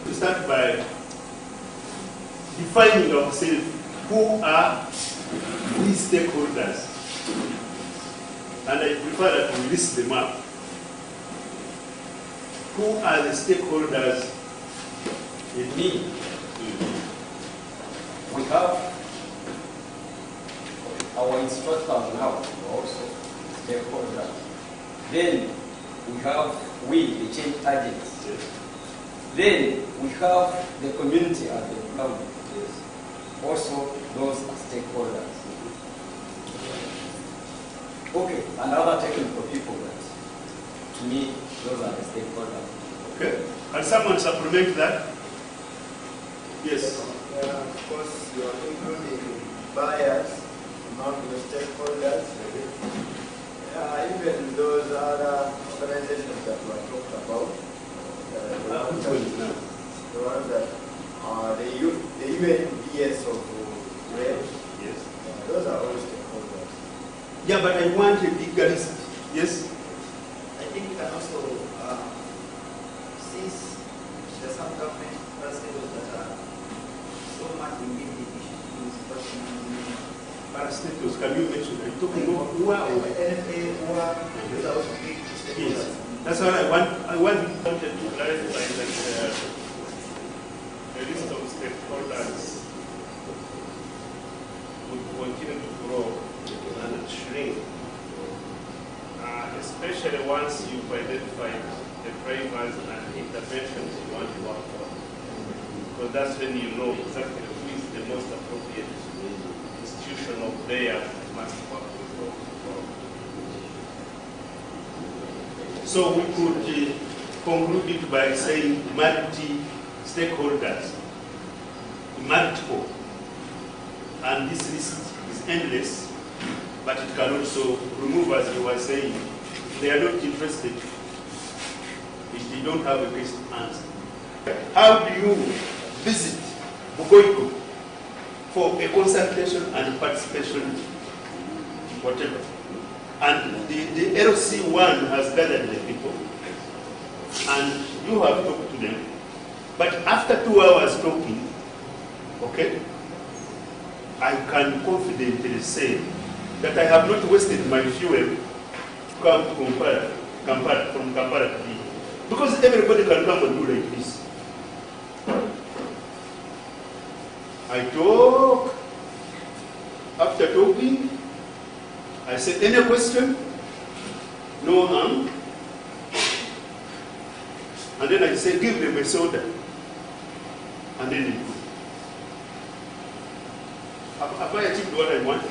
We start by defining ourselves. Who are these stakeholders? And I prefer that we list them up. Who are the stakeholders in me? We have our instructors now, also stakeholders. Then we have the change agents. Yes. Then we have the community at the ground. Yes. Also, those are stakeholders. Okay, and other technical people, but to me, those are the stakeholders. Okay. Can someone supplement that? Yes. Of course, you are including buyers among the stakeholders. Even those other organizations that were talked about. Which ones now? The ones that are the UNBS of RED. Yes. Those are all stakeholders. Yeah, but I want a bigger list. Yes? I think we can also, since there are some government parastatals that are so much engaged in issues, Parastatals, can you mention? Are you talking about UA or? NFA, UA, those are also big stakeholders. Yes. That's what I wanted To clarify that the list of stakeholders would continue to grow and shrink, especially once you've identified the framers and interventions you want to work on. Because that's when you know exactly who is the most appropriate institution or player must work with. So we could conclude it by saying multi-stakeholders, multiple. And this list is endless, but it can also remove, as you were saying, if they are not interested, if they don't have a best answer. How do you visit Bugoiko for a consultation and participation, whatever? And the LC1 has gathered the people, and you have talked to them. But after 2 hours talking, okay, I can confidently say that I have not wasted my fuel to come to Kampala from Kampala to here. Because everybody can come and do like this. I talk. After talking, I say, any question? No harm. And then I say, give them a soda. And then they do. Have I achieved what I want?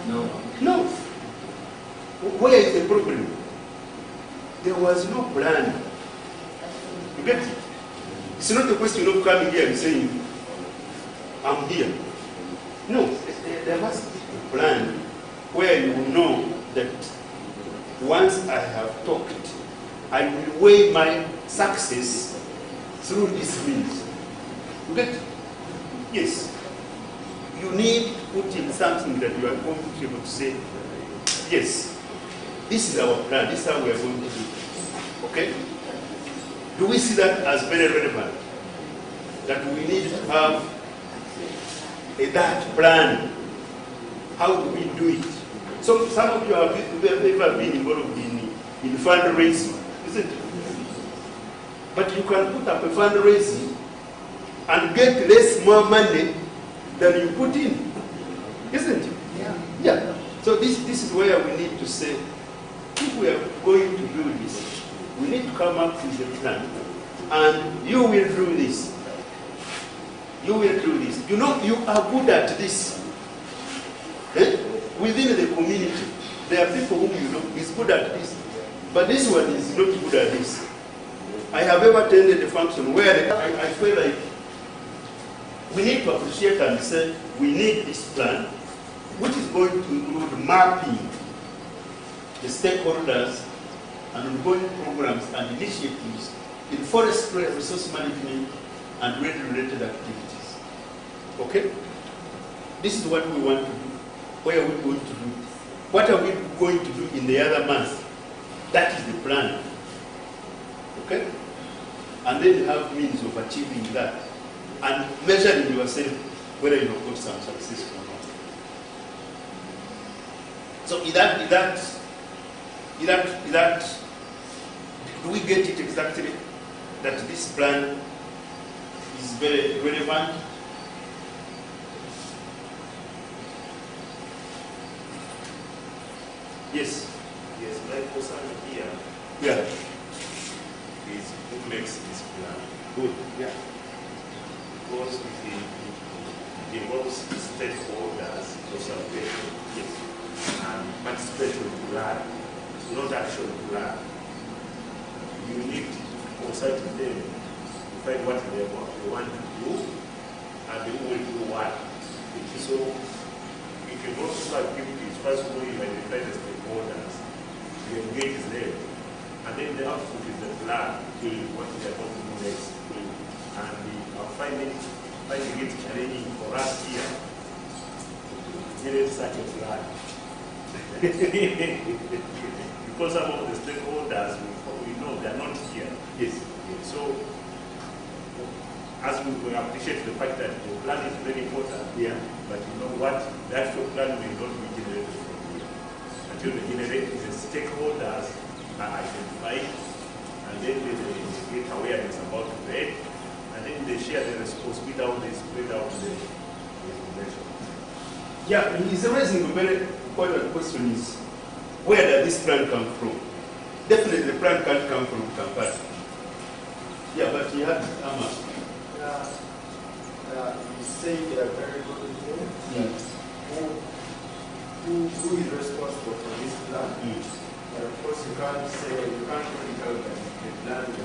No. No. Where is the problem? There was no plan. get it? It's not a question of coming here and saying, I'm here. No, there must be a plan where you know that once I have talked, I will weigh my success through this means. You get it? Yes. You need to put in something that you are comfortable to say, yes, this is our plan, this is how we are going to do it. Okay? Do we see that as very relevant? That we need to have that plan. How do we do it? So some of you have ever been involved in fundraising, isn't it? But you can put up a fundraising and get more money than you put in, isn't it? Yeah. Yeah. So this is where we need to say, if we are going to do this, we need to come up with a plan, and you will do this. You will do this. You know, you are good at this. Eh? Within the community, there are people whom you know is good at this, but this one is not good at this. I have ever attended a function where I feel like we need to appreciate and say we need this plan, which is going to include mapping the stakeholders and ongoing programs and initiatives in forestry, resource management, and related activities. Okay? This is what we want to do. Where are we going to do? What are we going to do in the other month? That is the plan. Okay? And then you have means of achieving that and measuring yourself whether you have got some success or not. So do we get it exactly that this plan is very relevant? Yes. Yes, my concern here is who makes this plan. Good. Yeah. Because it involves stakeholders, consultation, and participatory plan, not action plan. You need to consult with them to find what they want to do and who will do what. So it involves two activities. First of all, you identify the stakeholders, you engage them, and then the output is the plan, what they are going to do next. And finding it challenging for us here to generate such a plan. Because some of the stakeholders, we know they are not here. Yes. So, as we appreciate the fact that the plan is very important, but you know what, the actual plan may not be generated from here. Until the stakeholders are identified, and then they get awareness about the and then they share the responsibility how they spread out the information. Yeah, he's raising a very important question is, where does this plan come from? Definitely the plan can't come from Kampala. Yeah, but he had Amma. You say a very good thing. Who is responsible for this plan? Of course, you can't really tell them the plan is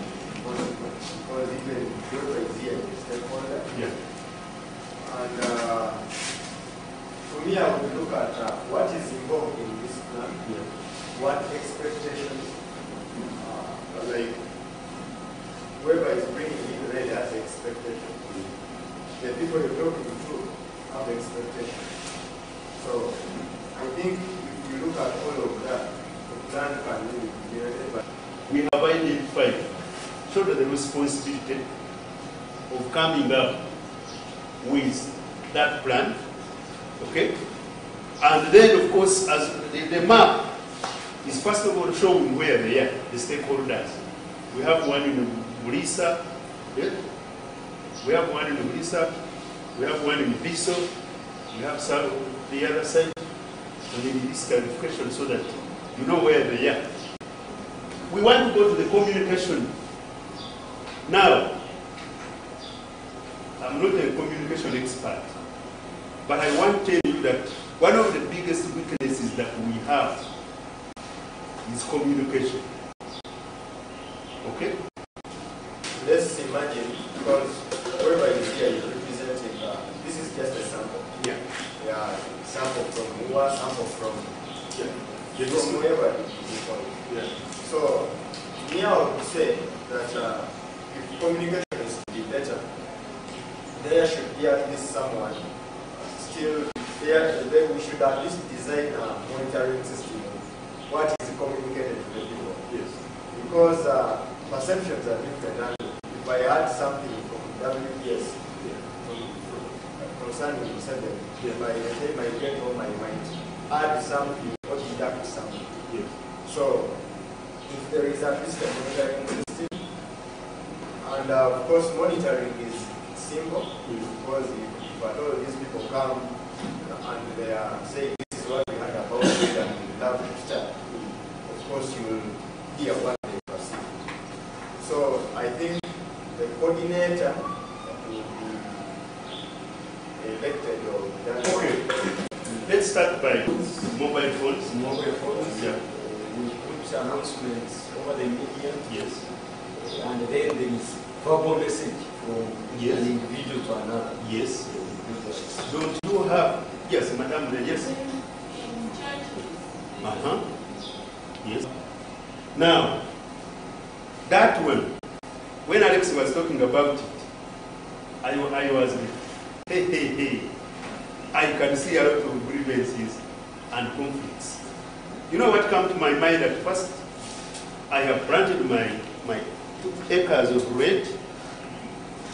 responsible because even whoever is here is a stakeholder. Yeah. And for me, I would look at what is involved in this plan, what expectations, like whoever is bringing in really has expectations. The people you're talking to have expectations. So I think if you look at all of that, the plan can really be generated. But we have identified sort of the responsibility of coming up with that plan, okay? And then, of course, as the map is first of all showing where they are, the stakeholders. We have one in Bulisa, we have one in Bulisa, we have one in Biso, we have some on the other side, and then this kind of question so that you know where they are. We want to go to the communication. Now, I'm not a communication expert, but I want to tell you that one of the biggest weaknesses that we have is communication. Okay? let's imagine, because whoever is here is representing, this is just a sample. Yeah. Yeah, sample from MUA, sample from whoever it is from. Yeah. So, me I would say that if communication is to be better, there should be at least someone still there. We should at least design a monitoring system of what is communicated to the people. Yes. Because perceptions are different. And if I add something from WPS concerning Museveni, by the time I get on my mind, add something or deduct something. Yes. So, if there is at least a monitoring system, and of course monitoring is simple, because if at all these people come and they are saying this is what we heard about it and we love to start, of course you will hear what they perceive. So I think the coordinator will be elected or done. Okay. Let's start by mobile phones. Mobile phones. Yeah. We put announcements over the media. Yes. And then there is verbal message from Yes. an individual to another. Yes. Don't you have, yes, Madam, yes? Uh-huh. Yes. Now, that one, when Alex was talking about it, I was, hey, I can see a lot of grievances and conflicts. You know what came to my mind at first? I have planted my 2 acres of red.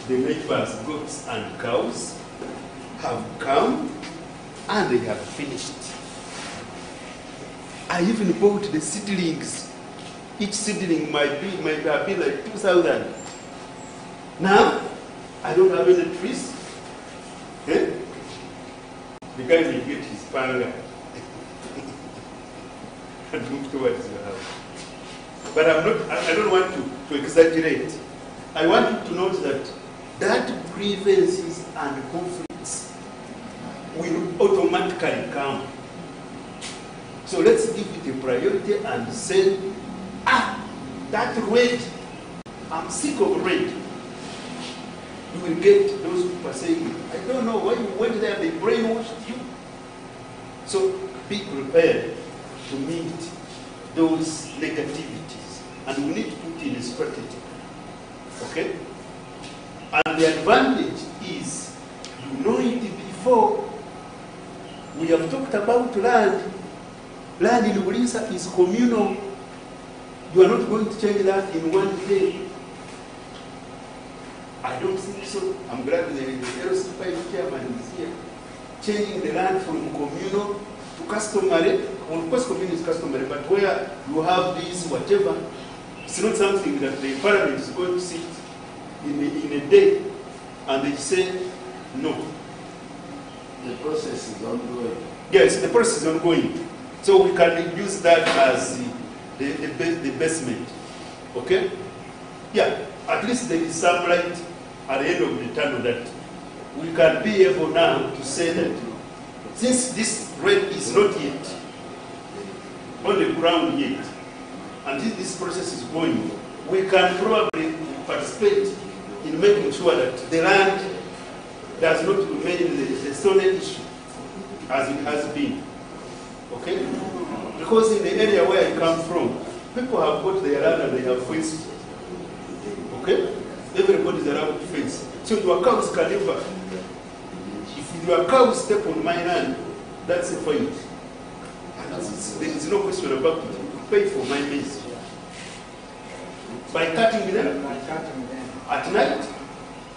The neighbors, goats and cows, have come and they have finished. I even bought the seedlings. Each seedling might have been like 2,000. Now, I don't have any trees. Eh? The guy will get his panga and move towards the house. But I don't want to exaggerate. I want you to note that grievances and conflicts will automatically come. So let's give it a priority and say, that red, I'm sick of red. You will get those people saying, I don't know why you went there, they brainwashed you. So be prepared to meet those negativities. And we need to put in a strategy. Okay? And the advantage is, you know it before. We have talked about land. Land in Bulisa is communal. You are not going to change that in one day. I don't think so. I'm glad the LC5 chairman is here. Changing the land from communal to customary. Of course, communal is customary, but where you have this, whatever, it's not something that the parliament is going to sit in a day and they say, no. The process is ongoing. Yes, the process is ongoing. So we can use that as the basement. Okay? Yeah, at least there is some light at the end of the tunnel that we can be able now to say that since this red is not yet on the ground yet, and this process is going, we can probably participate in making sure that the land does not remain the stone issue as it has been. Okay? Because in the area where I come from, people have got their land and they have fenced. Okay? Everybody is around fence. So your cows can never. If your cows step on my land, that's a fight. And there is no question about it. You pay for my maize. By cutting them? By cutting them. At night?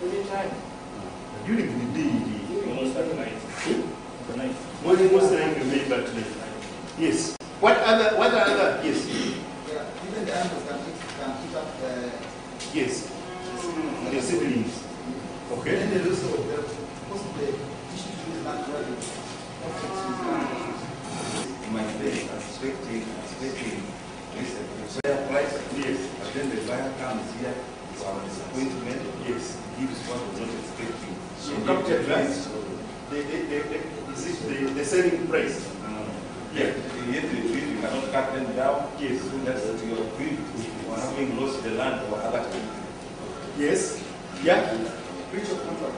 Anytime. During the day? Almost at night. At night. Morning, most time you make that night. Yes. What other, yes? Yeah, even the animals can pick up the... Yes. The seedlings. Okay. Then they lose all of them. Most of the issues with naturally. My base expecting this fair price. Yes. But then the buyer comes here to our disappointment. Yes. Gives what was not expecting. So captured price. Is it the selling price? Yeah. Yet the trees, you cannot cut them down. Yes. So that's your greed. You are having lost the land or other. Yes. Yeah?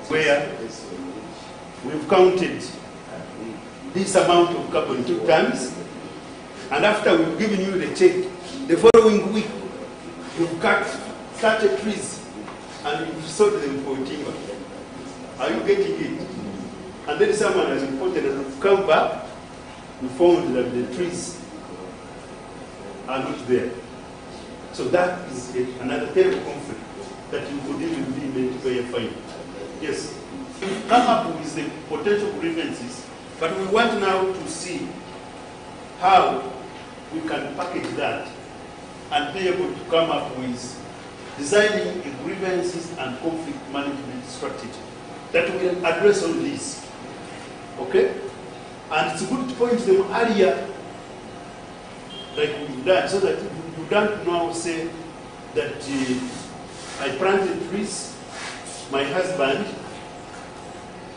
Where we've counted this amount of carbon 2 tons, and after we've given you the check, the following week, you've cut 30 trees and you've sold them for timber. Are you getting it? And then someone has reported that we've come back, we found that the trees are not there. So that is another terrible conflict that you could even be made to pay a fine. Yes. We've come up with the potential grievances, but we want now to see how we can package that and be able to come up with designing a grievances and conflict management strategy that will address all this. Okay? And it's good to point them earlier, like we've done, so that you don't now say that I planted trees, my husband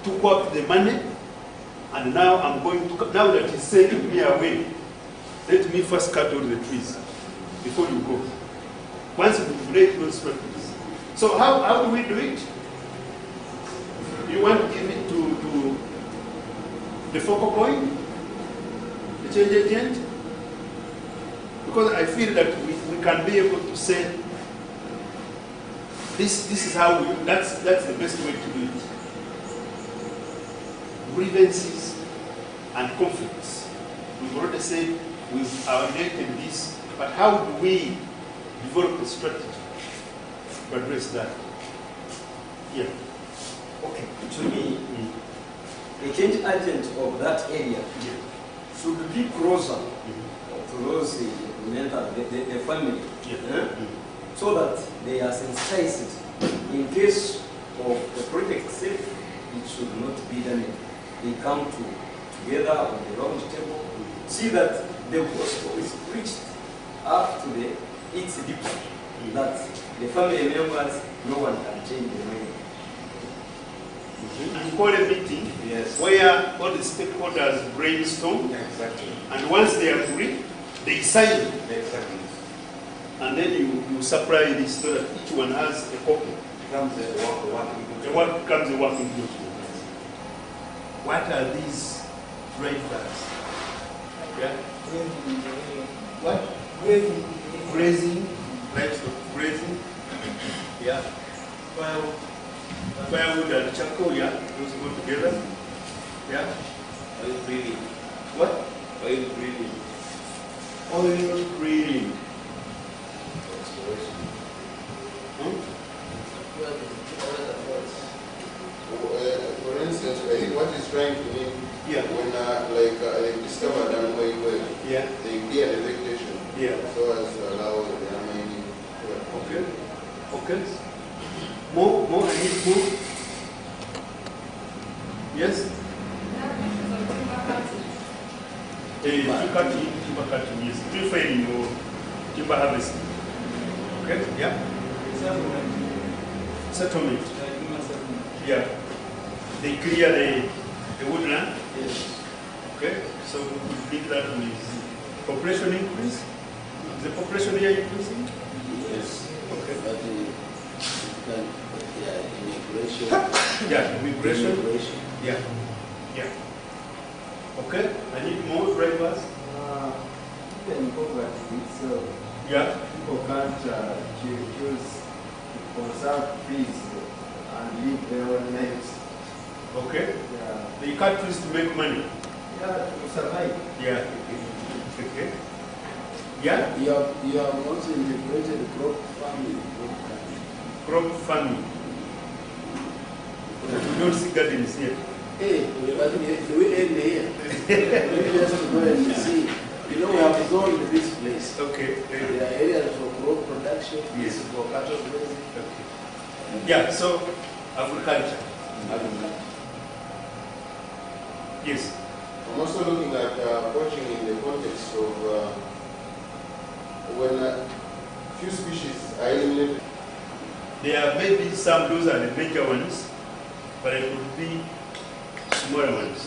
took up the money, and now I'm going to, now that he's sending me away, let me first cut all the trees before you go. Once we break those strategies. So how do we do it? You want to give it to the focal point, the change agent? Because I feel that we can be able to say, this is how we, that's the best way to do it. Grievances and conflicts. We've already said we've alienated this, but how do we develop a strategy to address that? Yeah. Okay. To me, a change agent of that area should be closer to those the family, so that they are sensitized in case of the project itself. It should not be done. They come together on the round table, see that the gospel is preached up to its deeper, that the family members, no one can change the way. And call a meeting where all the stakeholders brainstorm, and once they agree, they sign. And then you supply this so that each one has a copy. The work becomes a working document. What are these drivers? Yeah? What? Grazing. Livestock grazing. Yeah. Firewood and charcoal, yeah? Those go together. Yeah? Oil drilling. What? Oil drilling. Oil drilling. For instance, I think what he's trying to mean, when they discovered an oil well, they clear the vegetation so as to allow the mining. Okay. Okay. More, I need more. Yes? Timber cutting, yes. Preferring your timber harvesting. Okay? Yeah? Settlement. Yeah. They clear the woodland? Yes. Okay? So we could link that with population increase. Is the population here increasing? Yes. Okay. But immigration. Yeah, immigration. Yeah. Yeah. Okay. I need more drivers. Even poverty itself. Yeah. People can't choose to conserve trees and live their own lives. Okay. Yeah. They cut trees to make money. Yeah, to survive. Yeah. Okay. Yeah. You have also integrated crop farming. Crop farming. We don't see gardens here. Hey, we end here. We just go and see. You know, we have zoned this place. Okay. There are areas for crop production, yes, for cattle grazing. Okay. Yeah, so agriculture. Yes. I'm also looking at poaching in the context of when few species are eliminated. There may be some, those are the major ones, but it could be smaller ones.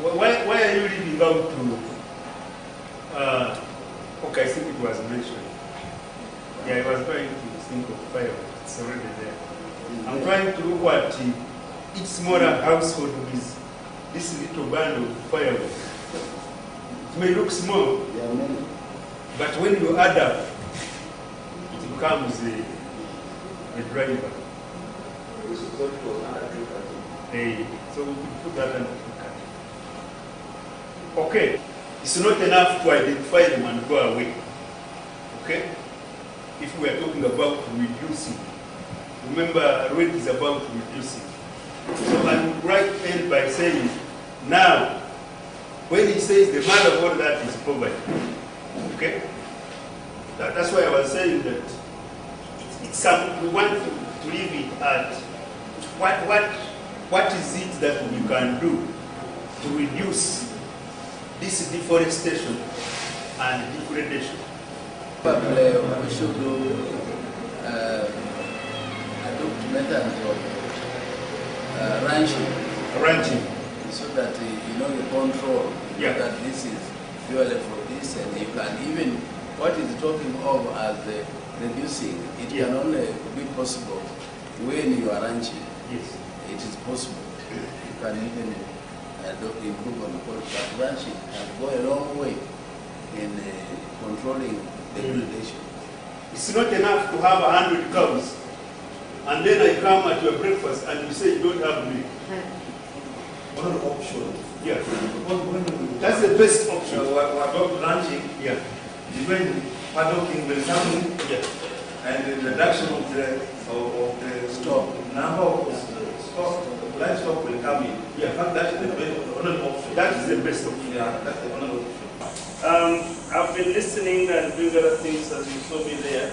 Why are you leaving out to, okay, I think it was mentioned. Yeah, I was trying to think of fireworks. It's already there. I'm trying to look at each smaller household with this little bundle of firewood. It may look small, but when you add up, it becomes a driver. So we could put that under cut. Okay, it's not enough to identify them and go away. Okay? If we are talking about reducing, remember, RED is about reducing. So I would end by saying, now, when he says the mother of all that is poverty, okay? That's why I was saying that we want to leave it at what is it that we can do to reduce this deforestation and degradation. Probably we should adopt methods of ranching, so that you know the control. Yeah. That this is purely for this, and you can even what is talking of as reducing. It can only be possible when you are ranching. Yes. It is possible. You can even improve on the quality, but ranching can go a long way in controlling degradation. It's not enough to have 100 cows, and then I come at your breakfast and you say you don't have milk. One option. Yeah. That's the best option. What about ranching? Yeah. Even paddocking, there is something. Yeah. And the reduction of the stock, number of stock, livestock will come in. Yeah. In fact, that's the only option. That is the best option. Yeah, that's the only option. I've been listening and doing other things as you saw me there,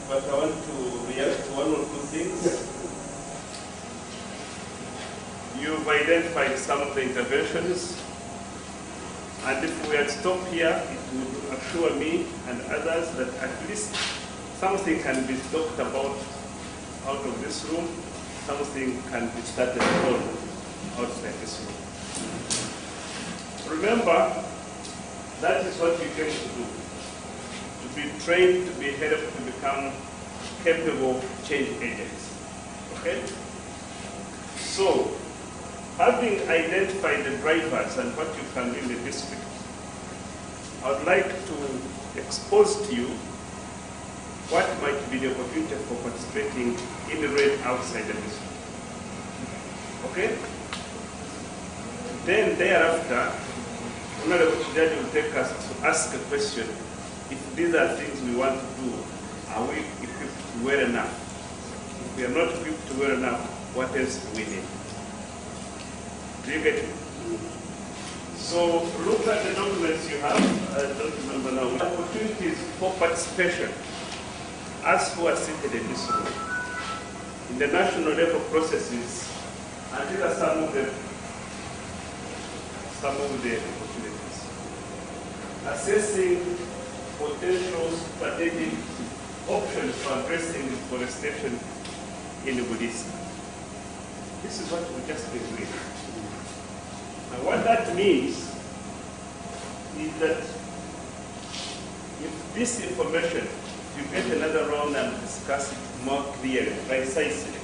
but I want to react to one or two things. You've identified some of the interventions, and if we had stopped here, it would assure me and others that at least something can be talked about out of this room, something can be started on outside this room. Remember, that is what we came to do, to be trained, to be helped to become capable change agents. Okay? So, having identified the drivers and what you can do in the district, I would like to expose to you what might be the opportunity for participating in the RED outside the district. Okay? Then thereafter, Honorable Judge will take us to ask a question. If these are things we want to do, are we equipped well enough? If we are not equipped well enough, what else do we need? Do you get it? So look at the documents you have. I don't remember now. Opportunities for participation. Us who are seated in this room, in the national level processes, and these are some of the opportunities. Assessing potential strategic options for addressing deforestation in Buddhism. This is what we just been doing. And what that means is that if this information, if you get another round and discuss it more clearly, precisely,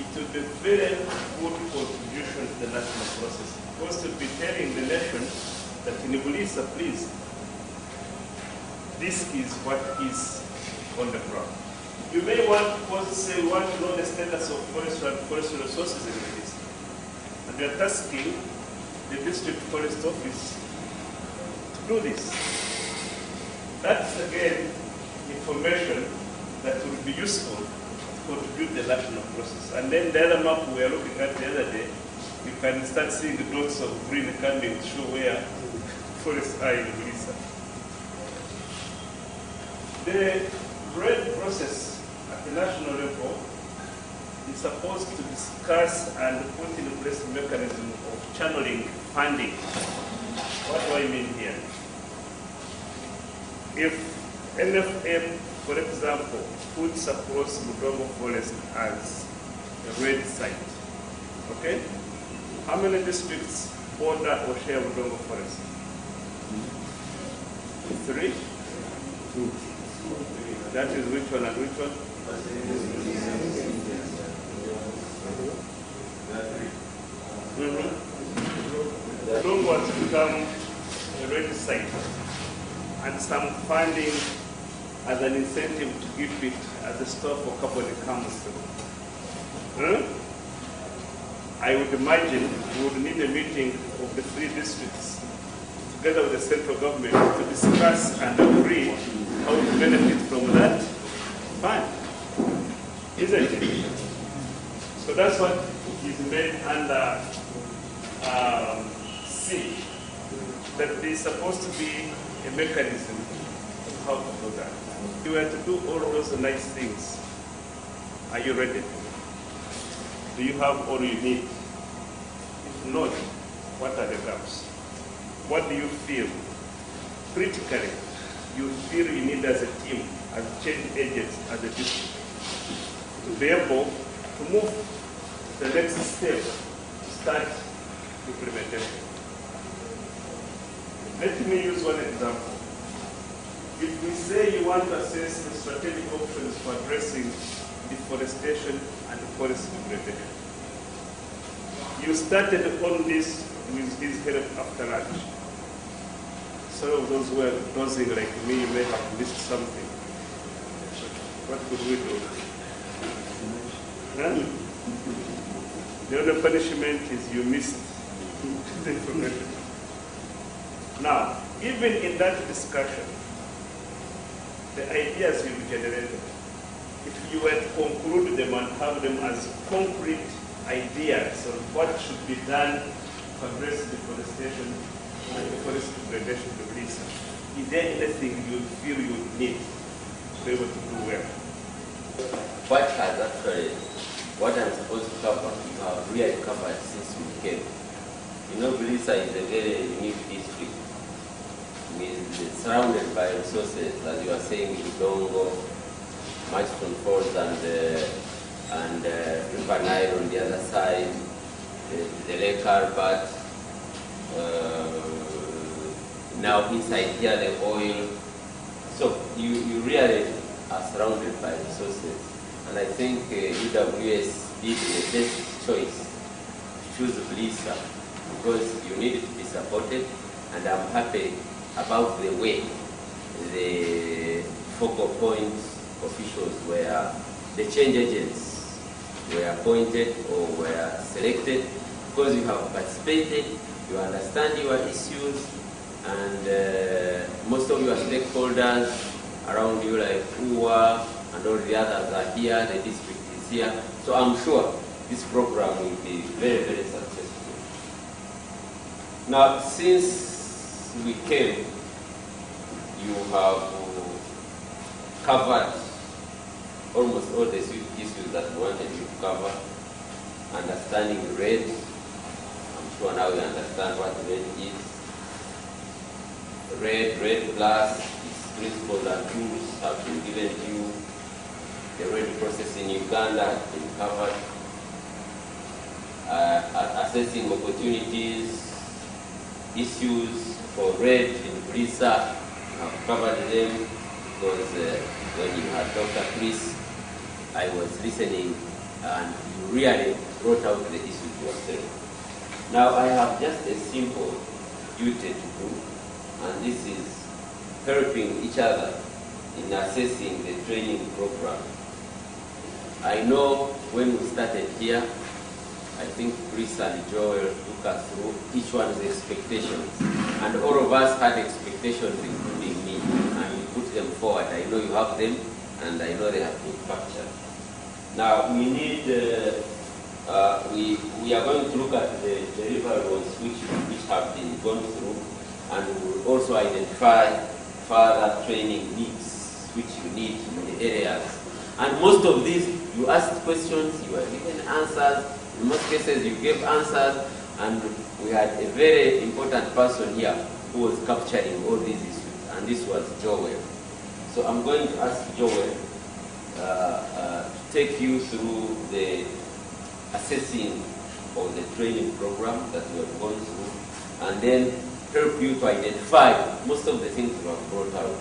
it will be very good contribution to the national process. Because to be telling the nation that in Bulisa, please, this is what is on the ground. You may want to say, we want to know the status of forest and forest resources in Bulisa. And we are tasking the district forest office to do this. That's again information that will be useful to contribute the national process. And then the other map we are looking at the other day, you can start seeing the dots of green coming to show where forests are in Bulisa. The RED process at the national level is supposed to discuss and put in place a mechanism of channeling funding. What do I mean here? If NFM, for example, puts across Mudongo Forest as a RED site, okay? How many districts border or share Mudongo Forest? 3? 2. That is which one and which one? Lungu has become a ready site, and some funding as an incentive to give it as a store for carbon comes through. I would imagine we would need a meeting of the 3 districts together with the central government to discuss and agree how to benefit from that fund, isn't it? So that's what is made under C, that there is supposed to be a mechanism of how to do that. You have to do all those nice things. Are you ready? Do you have all you need? If not, what are the gaps? What do you feel? Critically, you feel you need as a team, as change agents, as a district, to be able to move to the next step, to start implementation. Let me use one example. If we say you want to assess the strategic options for addressing deforestation and forest degradation, you started on this with his help after lunch. Some of those who are dozing like me may have missed something. What could we do? Huh? The only punishment is you missed the information. Now, even in that discussion, the ideas will be generated. If you were to conclude them and have them as concrete ideas on what should be done to address deforestation and forest degradation to Lisa, is there anything you feel you need to be able to do well? What has actually, what I'm supposed to cover, you have really covered since we came. You know, Lisa is a very unique district, surrounded by resources, as you are saying, Udongo, Murchison Falls, and River Nile on the other side, the Lake Albert, now inside here the oil. So you really are surrounded by resources, and I think UWS did the best choice to choose Lisa because you need to be supported, and I'm happy about the way the focal point officials were, the change agents were appointed or were selected, because you have participated, you understand your issues, and most of your stakeholders around you like UWA and all the others are here, the district is here. So I'm sure this program will be very, very successful. Now, since we came, you have covered almost all the issues that we wanted you to cover. Understanding RED, I'm sure now you understand what RED is. RED Plus, its principles and tools have been given to you. The RED process in Uganda has been covered. Assessing opportunities, issues for RED in Brisa, I've covered them because when you had Dr. Chris, I was listening and you really brought out the issues yourself. Now I have just a simple duty to do, and this is helping each other in assessing the training program. I know when we started here, I think Chris and Joel took us through each one's expectations. And all of us had expectations, including me, and we put them forward. I know you have them, and I know they have been captured. Now, we need, we are going to look at the deliverables which have been gone through, and we will also identify further training needs which you need in the areas. And most of these, you asked questions, you were given answers. In most cases, you gave answers, and we had a very important person here who was capturing all these issues, and this was Joel. So I'm going to ask Joel to take you through the assessing of the training program that we have gone through, and then help you to identify most of the things you have brought out,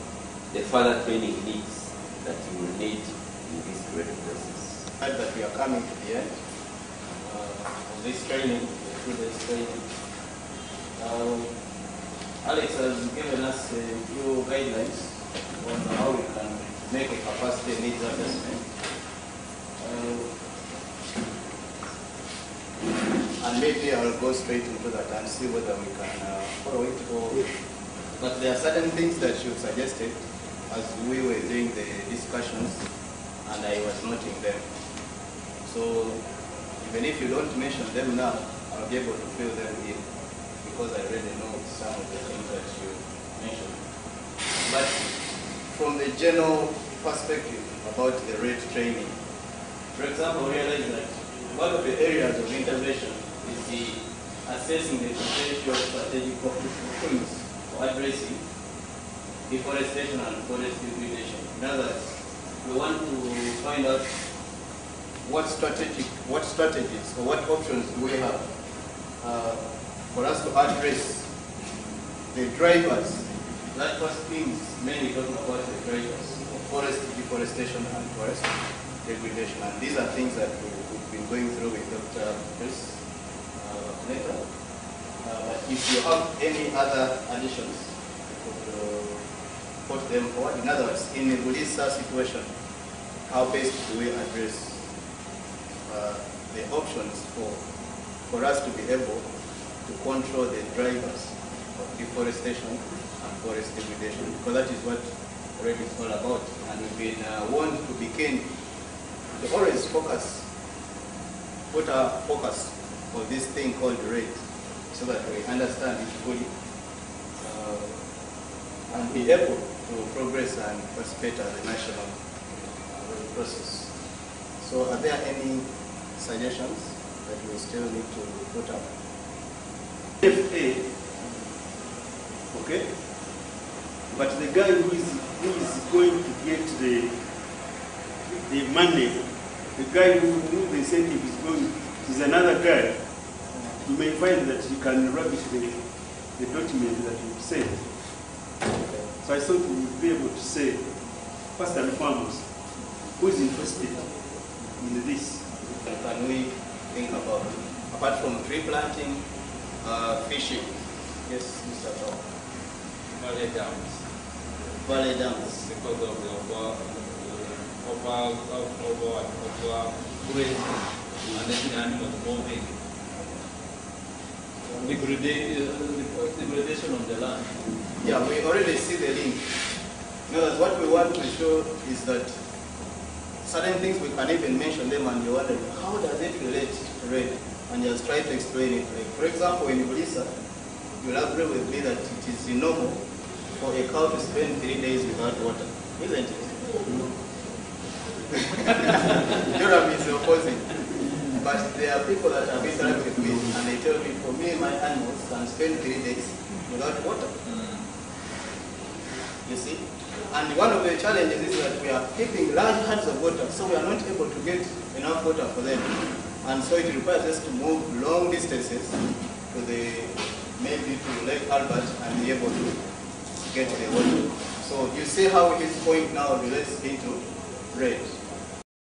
the further training needs that you will need in this great process. Glad that we are coming to the end of this training, the 2 days training. Alex has given us a few guidelines on how we can make a capacity needs assessment. And maybe I'll go straight into that and see whether we can follow it. But there are certain things that you suggested as we were doing the discussions, and I was noting them. So even if you don't mention them now, I'll be able to fill them in because I already know some of the things that you mentioned. But from the general perspective about the rate training, for example, realize that one of the areas of intervention is the assessing the potential strategic opportunities for addressing deforestation and forest degradation. In other words, we want to find out what strategies or what options do we have for us to address the drivers. That first thing is mainly talking about the drivers of forest deforestation and forest degradation. And these are things that we've been going through with Dr. Chris later. But if you have any other additions, put them forward. In other words, in a Bulisa situation, how best do we address the options for us to be able to control the drivers of deforestation and forest degradation? Because that is what RED is all about. And we've been warned to be keen to always put our focus on this thing called RED, so that we understand it fully and be able to progress and participate as a national process. So are there any suggestions that we still need to put up? FA, okay? But the guy who is going to get the money, the guy who the incentive is going, is another guy. You may find that he can rubbish the document that you sent. So I thought we would be able to say, first and foremost, who is interested in this? Can we think about, apart from tree planting, fishing? Yes, Mr. Tom. Valley dams. Valley dams. Because of the grazing and letting animals moving. Degradation of the land. Yeah, we already see the link. In other words, what we want to show is that certain things we can even mention them and you wonder, how does it relate to RED? And just try to explain it. Like, for example, in Bulisa, you'll agree with me that it is normal for a cow to spend 3 days without water, isn't it? Joram is opposing. But there are people that have interacted with me and they tell me, for me, my animals can spend 3 days without water. You see? And one of the challenges is that we are keeping large herds of water, so we are not able to get enough water for them. And so it requires us to move long distances to maybe to Lake Albert and be able to get the water. So you see how his point now relates into RED.